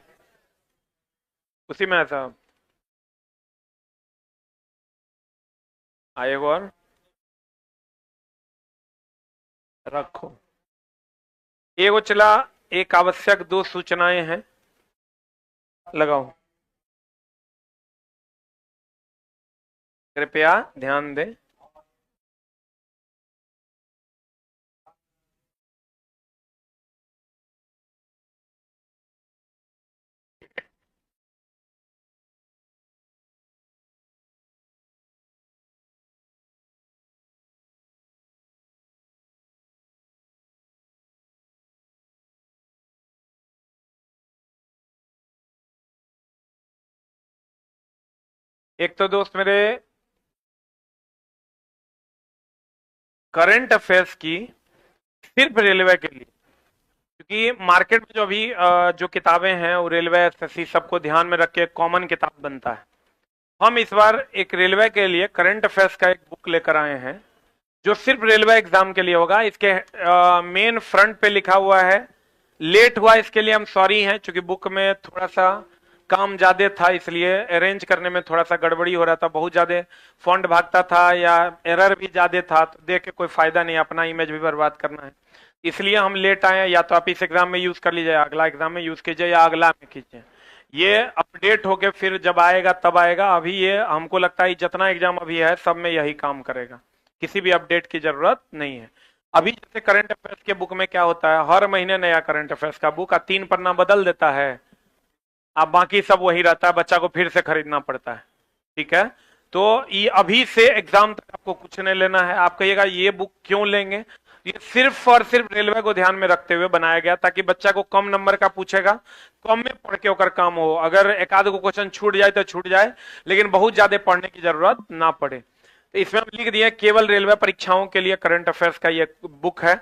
उसी में ऐसा आएगा। और रखो एगो चला। एक आवश्यक दो सूचनाएं हैं, लगाओ, कृपया ध्यान दें। एक तो दोस्त मेरे करंट अफेयर्स की सिर्फ रेलवे के लिए, क्योंकि मार्केट में जो अभी जो किताबें हैं वो रेलवे एसएससी सबको ध्यान में रख के कॉमन किताब बनता है। हम इस बार एक रेलवे के लिए करंट अफेयर्स का एक बुक लेकर आए हैं जो सिर्फ रेलवे एग्जाम के लिए होगा। इसके मेन फ्रंट पे लिखा हुआ है, लेट हुआ इसके लिए हम सॉरी हैं, क्योंकि बुक में थोड़ा सा काम ज्यादा था, इसलिए अरेंज करने में थोड़ा सा गड़बड़ी हो रहा था, बहुत ज्यादा फॉन्ट भागता था या एरर भी ज्यादा था, तो देख के कोई फायदा नहीं, अपना इमेज भी बर्बाद करना है, इसलिए हम लेट आए हैं। या तो आप इस एग्जाम में यूज कर लीजिए, अगला एग्जाम में यूज कीजिए, या अगला में कीजिए। ये अपडेट होके फिर जब आएगा तब आएगा। अभी ये हमको लगता है जितना एग्जाम अभी है सब में यही काम करेगा, किसी भी अपडेट की जरूरत नहीं है। अभी जैसे करंट अफेयर्स के बुक में क्या होता है, हर महीने नया करंट अफेयर्स का बुक 3 पन्ना बदल देता है, अब बाकी सब वही रहता है, बच्चा को फिर से खरीदना पड़ता है। ठीक है, तो ये अभी से एग्जाम तक आपको कुछ नहीं लेना है। आप कहिएगा ये बुक क्यों लेंगे? ये सिर्फ और सिर्फ रेलवे को ध्यान में रखते हुए बनाया गया, ताकि बच्चा को कम नंबर का पूछेगा, कम में पढ़ के होकर काम हो। अगर एक आध को क्वेश्चन छूट जाए तो छूट जाए, लेकिन बहुत ज्यादा पढ़ने की जरूरत ना पड़े। तो इसमें हम लिख दिए केवल रेलवे परीक्षाओं के लिए करंट अफेयर्स का ये बुक है।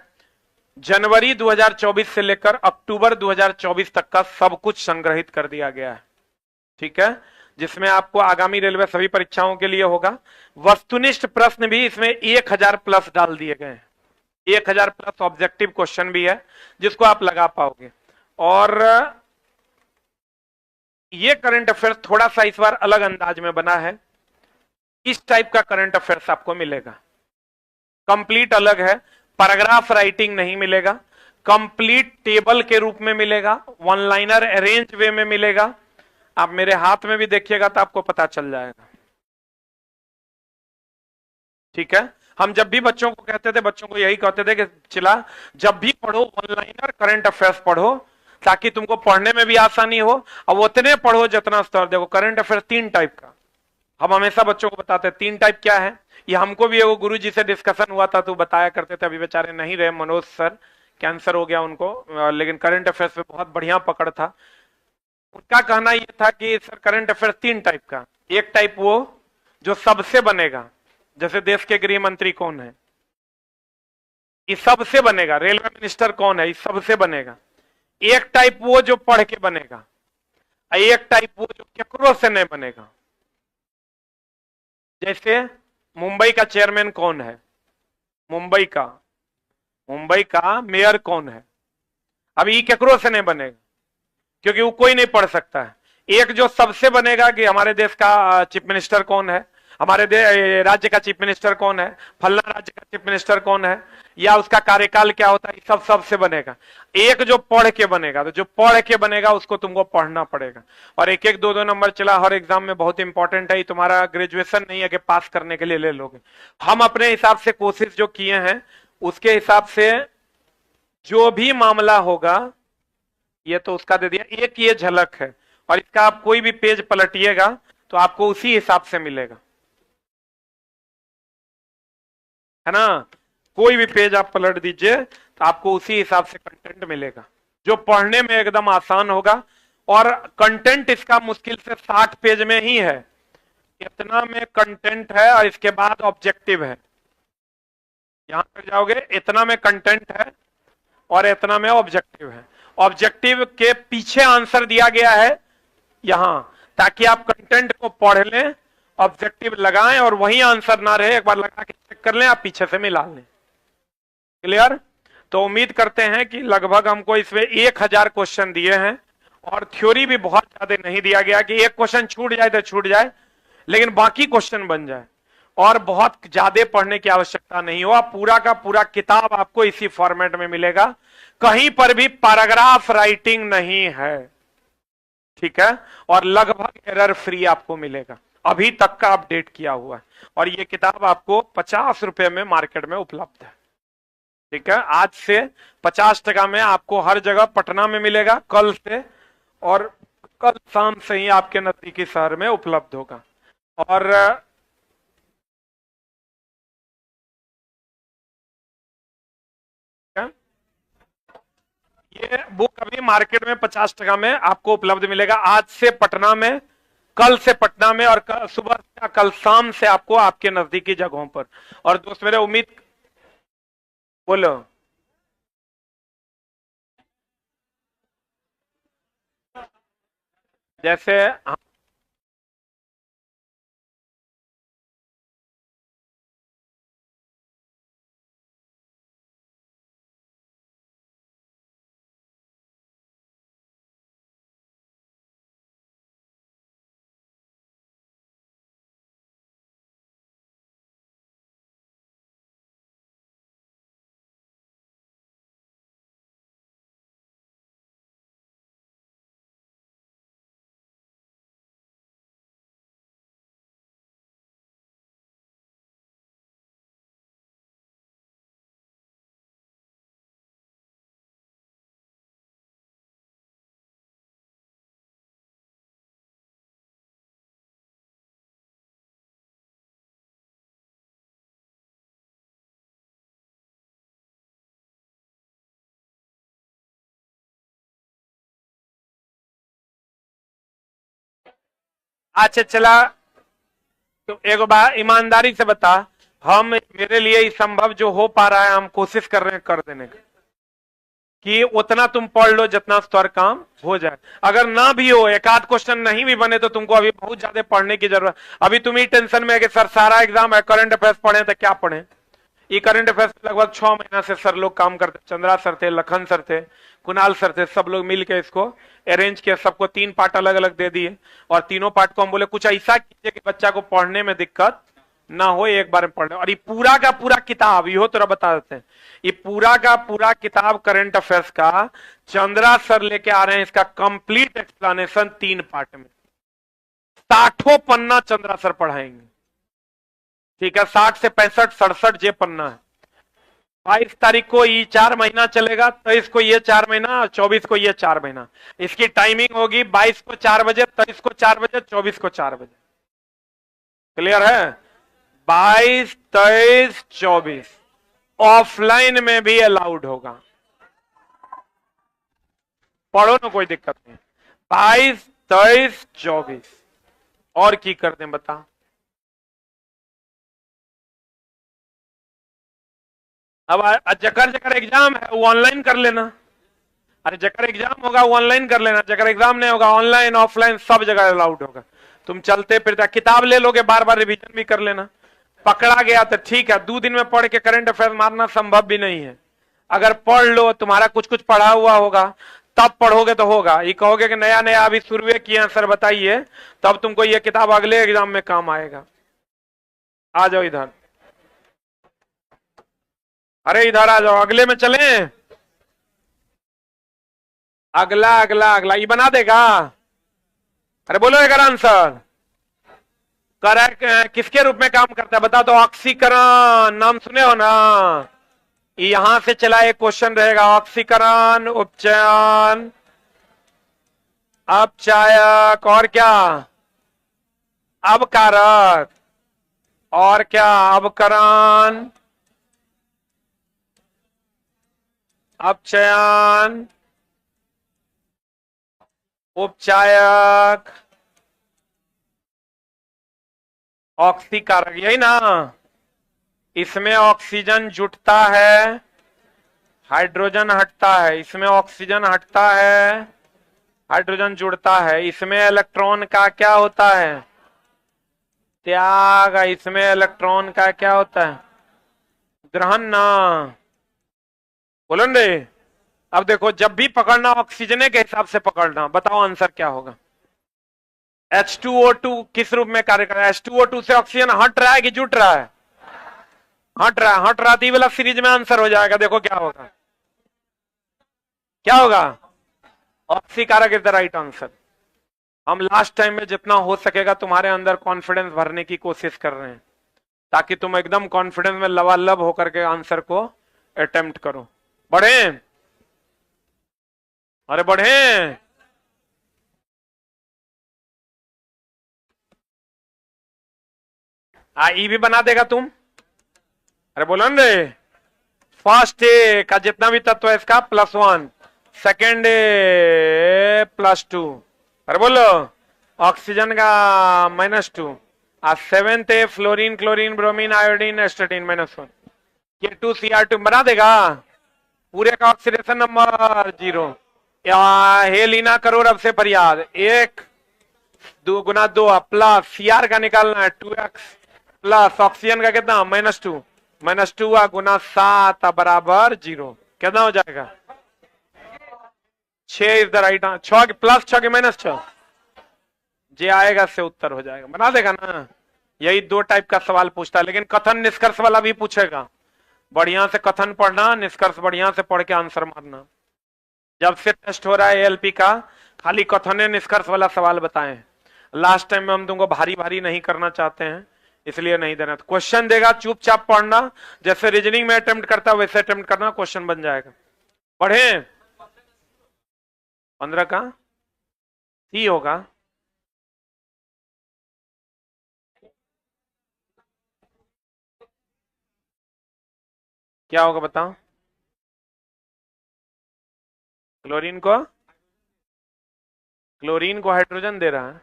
जनवरी 2024 से लेकर अक्टूबर 2024 तक का सब कुछ संग्रहित कर दिया गया है। ठीक है, जिसमें आपको आगामी रेलवे सभी परीक्षाओं के लिए होगा। वस्तुनिष्ठ प्रश्न भी इसमें 1000 प्लस डाल दिए गए हैं। 1000 प्लस ऑब्जेक्टिव क्वेश्चन भी है जिसको आप लगा पाओगे। और ये करंट अफेयर्स थोड़ा सा इस बार अलग अंदाज में बना है। इस टाइप का करंट अफेयर्स आपको मिलेगा, कंप्लीट अलग है, पैराग्राफ राइटिंग नहीं मिलेगा, कंप्लीट टेबल के रूप में मिलेगा, वन लाइनर अरेंज वे में मिलेगा। आप मेरे हाथ में भी देखिएगा तो आपको पता चल जाएगा। ठीक है, हम जब भी बच्चों को कहते थे, बच्चों को यही कहते थे कि चिला जब भी पढ़ो ऑनलाइनर करंट अफेयर्स पढ़ो, ताकि तुमको पढ़ने में भी आसानी हो। अब उतने पढ़ो जितना स्तर। देखो करंट अफेयर्स 3 टाइप का हम हमेशा बच्चों को बताते हैं। 3 टाइप क्या है, ये हमको भी वो गुरु जी से डिस्कशन हुआ था तो बताया करते थे, अभी बेचारे नहीं रहे, मनोज सर, कैंसर हो गया उनको, लेकिन करंट अफेयर्स पे बहुत बढ़िया पकड़ था। उनका कहना यह था कि सर करंट अफेयर्स 3 टाइप का। एक टाइप वो जो सबसे बनेगा, जैसे देश के गृह मंत्री कौन है, इस सबसे बनेगा। रेलवे मिनिस्टर कौन है, इस सबसे बनेगा। एक टाइप वो जो पढ़ के बनेगा, एक टाइप वो जो केकरो से नहीं बनेगा। जैसे मुंबई का चेयरमैन कौन है, मुंबई का मेयर कौन है, अब ये केकरो से नहीं बनेगा, क्योंकि वो कोई नहीं पढ़ सकता है। एक जो सबसे बनेगा कि हमारे देश का चीफ मिनिस्टर कौन है, हमारे राज्य का चीफ मिनिस्टर कौन है, फलना राज्य का चीफ मिनिस्टर कौन है, या उसका कार्यकाल क्या होता है, सब सबसे बनेगा। एक जो पढ़ के बनेगा, तो जो पढ़ के बनेगा उसको तुमको पढ़ना पड़ेगा। और एक एक 2-2 नंबर चला हर एग्जाम में, बहुत इंपॉर्टेंट है। तुम्हारा ग्रेजुएशन नहीं है कि पास करने के लिए ले लोगे। हम अपने हिसाब से कोशिश जो किए हैं उसके हिसाब से जो भी मामला होगा, ये तो उसका दे दिया, एक ये झलक है। और इसका आप कोई भी पेज पलटिएगा तो आपको उसी हिसाब से मिलेगा, है ना। कोई भी पेज आप पलट दीजिए तो आपको उसी हिसाब से कंटेंट मिलेगा, जो पढ़ने में एकदम आसान होगा। और कंटेंट इसका मुश्किल से 60 पेज में ही है, इतना में कंटेंट है। और इसके बाद ऑब्जेक्टिव है, यहां तक जाओगे इतना में कंटेंट है और इतना में ऑब्जेक्टिव है। ऑब्जेक्टिव के पीछे आंसर दिया गया है यहां, ताकि आप कंटेंट को पढ़ लें, ऑब्जेक्टिव लगाएं और वही आंसर ना रहे, एक बार लगा के चेक कर लें, आप पीछे से मिला लें। क्लियर। तो उम्मीद करते हैं कि लगभग हमको इसमें 1000 क्वेश्चन दिए हैं, और थ्योरी भी बहुत ज्यादा नहीं दिया गया कि एक क्वेश्चन छूट जाए तो छूट जाए, लेकिन बाकी क्वेश्चन बन जाए। और बहुत ज्यादा पढ़ने की आवश्यकता नहीं हो, पूरा का पूरा किताब आपको इसी फॉर्मेट में मिलेगा, कहीं पर भी पैराग्राफ राइटिंग नहीं है, ठीक है। और लगभग एरर फ्री आपको मिलेगा, अभी तक का अपडेट किया हुआ है। और ये किताब आपको 50 रुपए में मार्केट में उपलब्ध है, ठीक है। आज से 50 टका में आपको हर जगह पटना में मिलेगा कल से, और कल शाम से ही आपके नजदीकी शहर में उपलब्ध होगा। और ये बुक अभी मार्केट में 50 टका में आपको उपलब्ध मिलेगा, आज से पटना में, कल से पटना में, और कल सुबह या कल शाम से आपको आपके नजदीकी जगहों पर। और दोस्त मेरे उम्मीद, बोलो। जैसे अच्छा चला, तो एक बार ईमानदारी से बता, हम मेरे लिए ही संभव जो हो पा रहा है हम कोशिश कर रहे हैं कर देने का, कि उतना तुम पढ़ लो जितना स्तर काम हो जाए। अगर ना भी हो, एक आध क्वेश्चन नहीं भी बने, तो तुमको अभी बहुत ज्यादा पढ़ने की जरूरत। अभी तुम ही टेंशन में है कि सर सारा एग्जाम है, करंट अफेयर्स पढ़े तो क्या पढ़े। ये करंट अफेयर्स लगभग 6 महीना से सर लोग काम करते, चंद्रा सर थे, लखन सर थे, कुणाल सर थे, सब लोग मिलकर इसको अरेंज किया, सबको 3 पार्ट अलग अलग दे दिए। और तीनों पार्ट को हम बोले कुछ ऐसा कीजिए कि बच्चा को पढ़ने में दिक्कत ना हो, एक बार में पढ़ने। और ये पूरा का पूरा किताब, यो तेरा बता देते हैं, ये पूरा का पूरा किताब करंट अफेयर्स का चंद्रा सर लेके आ रहे हैं, इसका कंप्लीट एक्सप्लेनेशन 3 पार्ट में, 60 पन्ना चंद्रा सर पढ़ाएंगे। ठीक है, 60 से 65 67 जे पन्ना है। 22 तारीख को ये 4 महीना चलेगा, 23 को ये 4 महीना, 24 को ये 4 महीना। इसकी टाइमिंग होगी 22 को 4 बजे, 23 को 4 बजे, 24 को 4 बजे। क्लियर है? 22, 23, 24 ऑफलाइन में भी अलाउड होगा। पढ़ो ना, कोई दिक्कत नहीं। 22, 23, 24 और की कर दें बता। अब जकर जकर एग्जाम है वो ऑनलाइन कर लेना। अरे जकर एग्जाम होगा वो ऑनलाइन कर लेना, जकर एग्जाम नहीं होगा ऑनलाइन ऑफलाइन सब जगह अलाउड होगा। तुम चलते फिरते किताब ले लोगे, बार बार रिवीजन भी कर लेना। पकड़ा गया तो ठीक है, 2 दिन में पढ़ के करंट अफेयर मारना संभव भी नहीं है। अगर पढ़ लो, तुम्हारा कुछ कुछ पढ़ा हुआ होगा, तब पढ़ोगे तो होगा। ये कहोगे कि नया नया अभी शुरू किए हैं सर बताइए, तब तुमको ये किताब अगले एग्जाम में काम आएगा। आ जाओ इधर, अरे इधर आ जाओ, अगले में चले। अगला अगला अगला ये बना देगा। अरे बोलो एक आंसर। करेक्ट किसके रूप में काम करता है बता दो? ऑक्सीकरण, नाम सुने हो ना? यहां से चला एक क्वेश्चन रहेगा, ऑक्सीकरण, उपचयन, अपचायक और क्या? अबकारक और क्या? अबकरण, अपचयन, उपचायक, ऑक्सीकारक, यही ना? इसमें ऑक्सीजन जुटता है, हाइड्रोजन हटता है। इसमें ऑक्सीजन हटता है, हाइड्रोजन जुड़ता है। इसमें इलेक्ट्रॉन का क्या होता है? त्याग। इसमें इलेक्ट्रॉन का क्या होता है? ग्रहण ना। बोलो रे। अब देखो, जब भी पकड़ना ऑक्सीजन के हिसाब से पकड़ना। बताओ आंसर क्या होगा? H2O2 किस रूप में कार्य कर रहा है? H2O2 से ऑक्सीजन हट रहा है कि जुट रहा है? हट रहा है। हट रहा थी वाला सीरीज में आंसर हो जाएगा। देखो क्या होगा, क्या होगा? ऑक्सीकारक इज द राइट आंसर। हम लास्ट टाइम में जितना हो सकेगा तुम्हारे अंदर कॉन्फिडेंस भरने की कोशिश कर रहे हैं, ताकि तुम एकदम कॉन्फिडेंस में लबालब होकर के आंसर को अटेम्प्ट करो। बढ़े? अरे बढ़े। ई भी बना देगा तुम? अरे बोलो ना रे। फर्स्ट ए का जितना भी तत्व है इसका +1, सेकेंड ए +2। अरे बोलो। ऑक्सीजन का -2, और 7th A fluorine, chlorine, bromine, iodine, astatine -1। ये 2Cr2 बना देगा। पूरे का ऑक्सीडेशन नंबर 0। हे लीना करो रब से फरियाद। 1 2 गुना 2 प्लस Cr का निकालना है 2x प्लस ऑक्सीजन का कितना -2, -2 गुना 7 बराबर 0। कितना हो जाएगा? 6 is the right answer. 6 plus 6 के -6 जे आएगा से उत्तर हो जाएगा। बना देगा ना? यही 2 टाइप का सवाल पूछता है, लेकिन कथन निष्कर्ष वाला भी पूछेगा। बढ़िया से कथन पढ़ना, निष्कर्ष बढ़िया से पढ़ के आंसर मारना। जब से टेस्ट हो रहा है एएलपी का, खाली कथन निष्कर्ष वाला सवाल बताएं। लास्ट टाइम में हम तुमको भारी भारी नहीं करना चाहते हैं, इसलिए नहीं देना। क्वेश्चन देगा, चुपचाप पढ़ना, जैसे रीजनिंग में अटेम्प्ट करता है वैसे अटेम्प्ट करना, क्वेश्चन बन जाएगा। पढ़े? 15 का सी होगा। क्या होगा बताओ? क्लोरीन को हाइड्रोजन दे रहा है।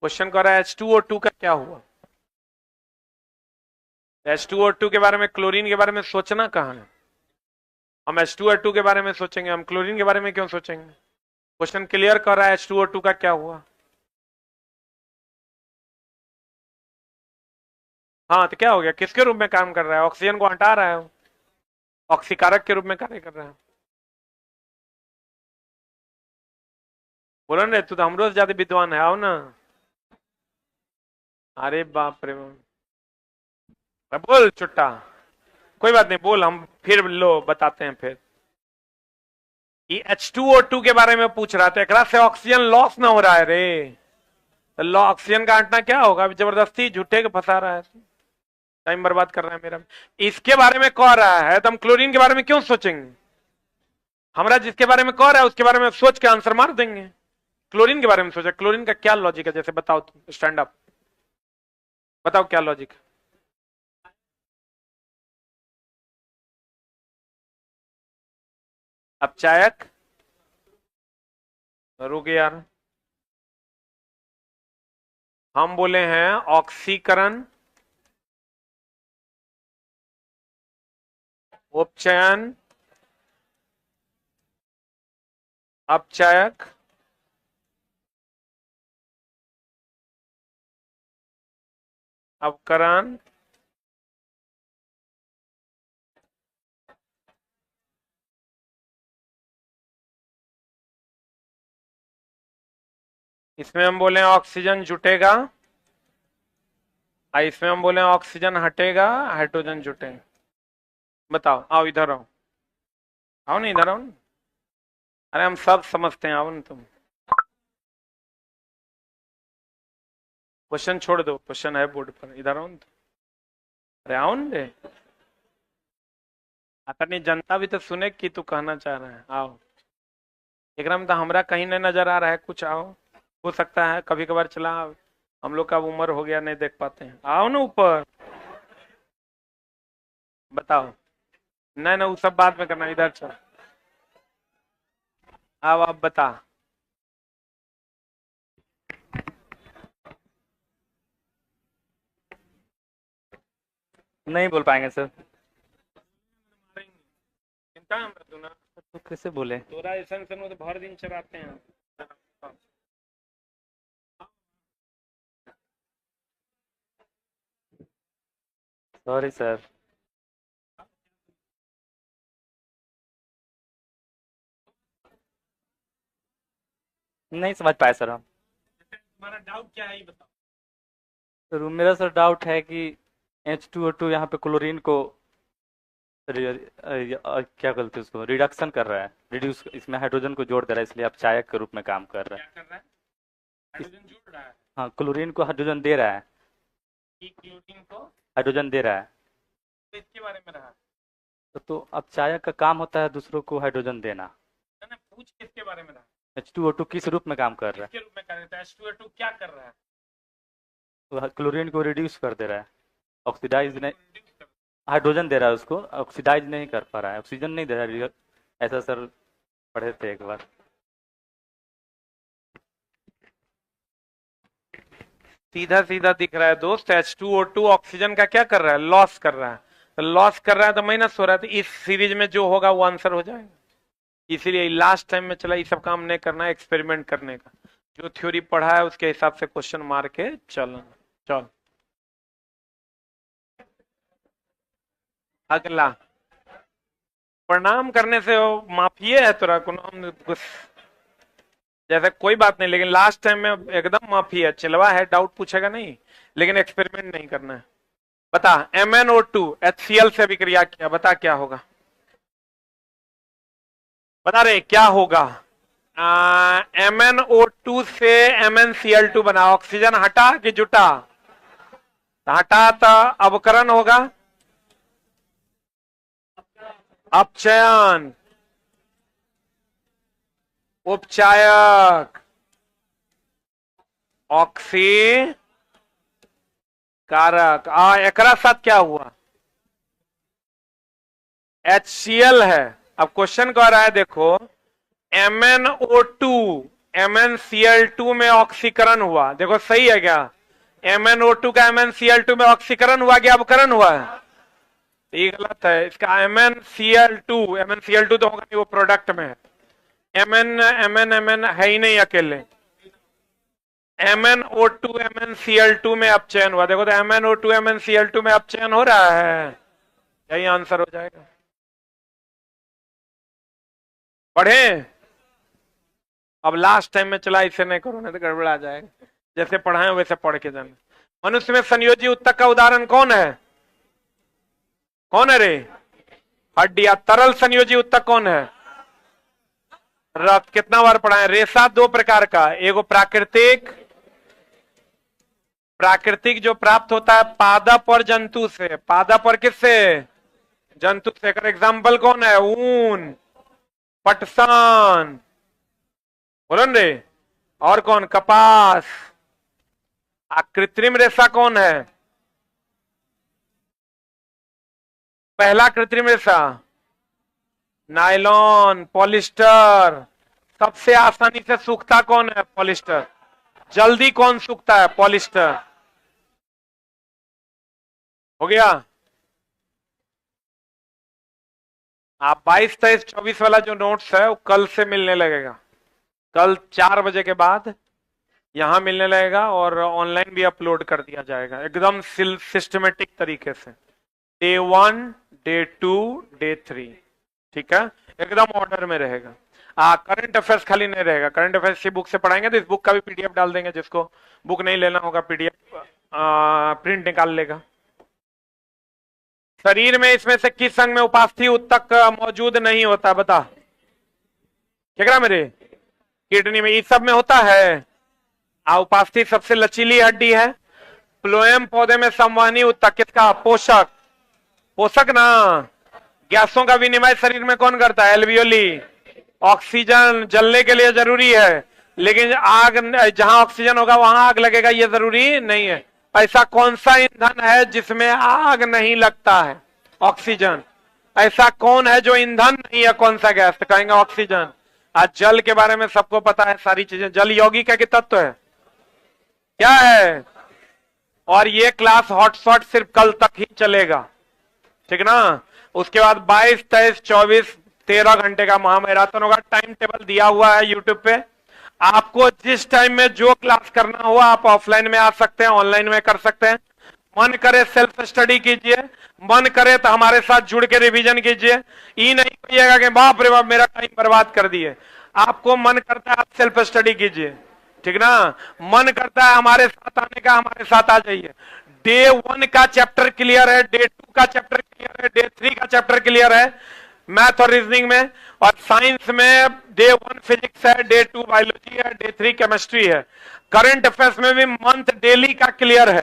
क्वेश्चन कर रहा है H2O2 का क्या हुआ? H2O2 के बारे में, क्लोरीन के बारे में सोचना कहां है? हम H2O2 के बारे में सोचेंगे, हम क्लोरीन के बारे में क्यों सोचेंगे? क्वेश्चन क्लियर कर रहा है H2O2 का क्या हुआ। हाँ तो क्या हो गया? किसके रूप में काम कर रहा है? ऑक्सीजन को हटा रहा है, ऑक्सीकारक के रूप में कार्य कर रहा है। बोलो ना, तू तो हमरो से ज्यादा विद्वान है, आओ ना। अरे बाप रे, बोल चुट्टा। कोई बात नहीं, बोल, हम फिर लो बताते हैं। फिर ये H2O2 के बारे में पूछ रहा था। एक से ऑक्सीजन लॉस ना हो रहा है रे, तो ऑक्सीजन का हटना क्या होगा? जबरदस्ती झूठे के फंसा रहा है। टाइम बर्बाद कर रहा है मेरा। इसके बारे में कह रहा है तो हम क्लोरीन के बारे में क्यों सोचेंगे? हमारा जिसके बारे में कह रहा है उसके बारे में सोच के आंसर मार देंगे। क्लोरीन के बारे में सोचा, क्लोरीन का क्या लॉजिक है? जैसे बताओ तुम, स्टैंड अप, बताओ क्या लॉजिक है? अपचायक, रुक यार, हम बोले हैं ऑक्सीकरण, उपचयन, अपचायक, अपकरण, इसमें हम बोले ऑक्सीजन जुटेगा, इसमें हम बोले ऑक्सीजन हटेगा, हाइड्रोजन जुटेगा। बताओ, आओ इधर आओ, आओ ना इधर आओ ना। अरे हम सब समझते हैं, आओ ना तुम। क्वेश्चन छोड़ दो, क्वेश्चन है बोर्ड पर, इधर आओ ना तुम। अरे आओ ना रे, अपनी जनता भी तो सुने कि तू कहना चाह रहा है। आओ, एकदम तो हमरा कहीं नहीं नजर आ रहा है कुछ। आओ, हो सकता है कभी कभार चला, हम लोग का उम्र हो गया, नहीं देख पाते हैं। आओ ना ऊपर, बताओ। नहीं ना, वो सब बाद में करना, इधर चल। अब आप बता। नहीं बोल पाएंगे सर। चिंता है हमरा तू ना, तो कैसे बोले? तोरा ऐसा तो भर दिन चलाते हैं। Sorry sir. नहीं समझ पाए सर हम। तुम्हारा डाउट क्या है ये बताओ। सर मेरा सर डाउट है कि H2O2 यहाँ पे क्लोरीन को क्या बोलते हैं उसको, रिडक्शन कर रहा है, रिड्यूस, इसमें हाइड्रोजन को जोड़ दे रहा है, इसलिए अपचायक के रूप में काम कर रहा है। क्या कर रहा है? हाइड्रोजन जोड़ रहा है। हाँ, क्लोरीन को हाइड्रोजन दे रहा है, कि क्लोरीन को हाइड्रोजन दे रहा है। तो इसके बारे में रहा तो अपचायक का काम होता है दूसरों को हाइड्रोजन देना। ना, पूछ किसके बारे में रहा? H2O2 किस रूप में काम कर रहा किसके रूप में कर रहा है? H2O2 क्या कर रहा है? है? वो क्लोरीन को रिड्यूस कर दे रहा है, ऑक्सीडाइज नहीं, Reduce कर- हाइड्रोजन दे रहा है उसको, ऑक्सीडाइज नहीं कर पा रहा है, ऑक्सीजन नहीं दे रहा है। ऐसा सर पढ़े थे एक बार। सीधा सीधा दिख रहा है दोस्त। H2O2 ऑक्सीजन का क्या कर रहा है? लॉस कर रहा है। तो लॉस कर रहा है तो माइनस हो रहा है, तो इस सीरीज में जो होगा वो आंसर हो जाएगा। इसीलिए लास्ट टाइम में चला ये सब काम नहीं करना है, एक्सपेरिमेंट करने का। जो थ्योरी पढ़ा है उसके हिसाब से क्वेश्चन मार के चलना। चल अगला। प्रणाम करने से वो माफिए है तोरा को कुछ जैसे, कोई बात नहीं, लेकिन लास्ट टाइम में एकदम माफी है, चिलवा है, डाउट पूछेगा नहीं, लेकिन एक्सपेरिमेंट नहीं करना है। बता, MnO2 HCl से अभिक्रिया किया, बता क्या होगा? बता रहे क्या होगा? MnO2 से MnCl2 बना, ऑक्सीजन हटा कि जुटा? हटा तो अवकरण होगा, अपचयन, उपचायक, ऑक्सी कारक। एकरा साथ क्या हुआ? HCl है। अब क्वेश्चन कह रहा है देखो, MnO2 MnCl2 में ऑक्सीकरण हुआ, देखो सही है क्या? MnO2 का MnCl2 में ऑक्सीकरण हुआ कि अवकरण हुआ है? ये गलत है। इसका MnCl2 तो होगा नहीं, वो प्रोडक्ट में है। Mn है ही नहीं अकेले। MnO2 MnCl2 में अपचयन हुआ, देखो तो MnO2 MnCl2 में अपचयन हो रहा है, यही आंसर हो जाएगा। पढ़े? अब लास्ट टाइम में चला, इसे नहीं करो नहीं तो गड़बड़ा जाएगा। जैसे पढ़ाए वैसे पढ़ के जाना। मनुष्य में संयोजी उत्तक का उदाहरण कौन है? कौन है रे? हड्डियां। तरल संयोजी उत्तक कौन है? रक्त। कितना बार पढ़ाए? रेशा दो प्रकार का, एगो प्राकृतिक, प्राकृतिक जो प्राप्त होता है पादप और जंतु से, पादप और किससे, जंतु से। अगर एग्जाम्पल कौन है, ऊन, पटसन, बोलो रे, और कौन, कपास। कृत्रिम रेशा कौन है, पहला कृत्रिम रेशा नायलॉन, पॉलिस्टर। सबसे आसानी से सूखता कौन है, पॉलिस्टर। जल्दी कौन सूखता है, पॉलिस्टर। हो गया। आप 22, 23, 24 वाला जो नोट्स है वो कल से मिलने लगेगा। कल 4 बजे के बाद यहां मिलने लगेगा और ऑनलाइन भी अपलोड कर दिया जाएगा एकदम सिस्टमेटिक तरीके से। डे 1, डे 2, डे 3, ठीक है, एकदम ऑर्डर में रहेगा। करंट अफेयर्स खाली नहीं रहेगा, करंट अफेयर्स की बुक से पढ़ाएंगे तो इस बुक का भी पीडीएफ डाल देंगे, जिसको बुक नहीं लेना होगा पीडीएफ प्रिंट निकाल लेगा। शरीर में इसमें से किस अंग में उपास्थि उत्तक मौजूद नहीं होता, बता। क्या कह रहा मेरे, किडनी में, इस सब में होता है। उपास्थि सबसे लचीली हड्डी है। फ्लोएम पौधे में संवहनी उत्तक किसका, पोषक, पोषक ना। गैसों का विनिमय शरीर में कौन करता है, एल्वियोली। ऑक्सीजन जलने के लिए जरूरी है, लेकिन आग, जहां ऑक्सीजन होगा वहां आग लगेगा ये जरूरी नहीं है। ऐसा कौन सा ईंधन है जिसमें आग नहीं लगता है, ऑक्सीजन। ऐसा कौन है जो ईंधन नहीं है, कौन सा गैस, तो कहेंगे ऑक्सीजन। आज जल के बारे में सबको पता है सारी चीजें। जल यौगिक है कि तत्व है, क्या है। और ये क्लास हॉटस्पॉट सिर्फ कल तक ही चलेगा, ठीक ना। उसके बाद 22, 23, 24, 13 घंटे का महामैराथन होगा। टाइम टेबल दिया हुआ है यूट्यूब पे। आपको जिस टाइम में जो क्लास करना हुआ आप ऑफलाइन में आ सकते हैं, ऑनलाइन में कर सकते हैं। मन करे सेल्फ स्टडी कीजिए, मन करे तो हमारे साथ जुड़ के रिवीजन कीजिए। ये नहीं कहिएगा कि बाप रे बाप मेरा टाइम बर्बाद कर दिए। आपको मन करता है आप सेल्फ स्टडी कीजिए, ठीक ना। मन करता है हमारे साथ आने का, हमारे साथ आ जाइए। डे 1 का चैप्टर क्लियर है, डे 2 का चैप्टर क्लियर है, डे 3 का चैप्टर क्लियर है मैथ और रीजनिंग में। और साइंस में डे 1 फिजिक्स है, डे 2 बायोलॉजी है, डे 3 केमिस्ट्री है। करंट अफेयर्स में भी मंथ डेली का क्लियर है,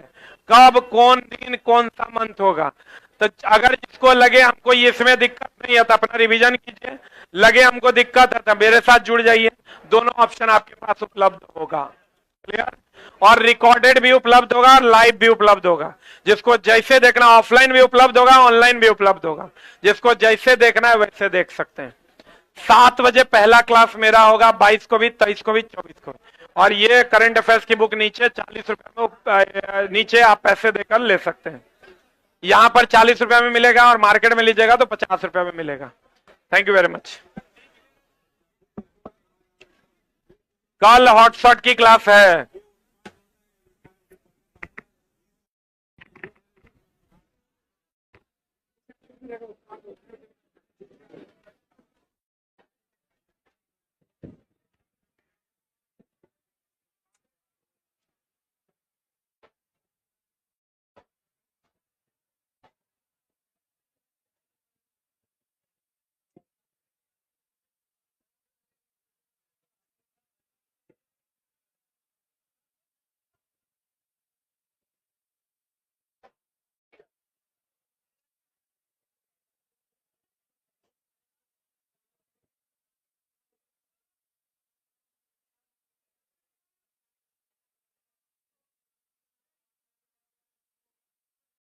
कब कौन दिन कौन सा मंथ होगा। तो अगर जिसको लगे हमको इसमें दिक्कत नहीं है तो अपना रिवीजन कीजिए, लगे हमको दिक्कत है तो मेरे साथ जुड़ जाइए। दोनों ऑप्शन आपके पास उपलब्ध होगा, क्लियर। और रिकॉर्डेड भी उपलब्ध होगा और लाइव भी उपलब्ध होगा। जिसको जैसे देखना, ऑफलाइन भी उपलब्ध होगा, ऑनलाइन भी उपलब्ध होगा। जिसको जैसे देखना है वैसे देख सकते हैं। 7 बजे पहला क्लास मेरा होगा, 22 को भी, 23 को भी, 24 को भी। और ये करंट अफेयर्स की बुक नीचे 40 रुपए में, नीचे आप पैसे देकर ले सकते हैं। यहां पर 40 रुपए में मिलेगा और मार्केट में लीजिएगा तो 50 रुपए में मिलेगा। Thank you very much. कल हॉटशॉट की क्लास है।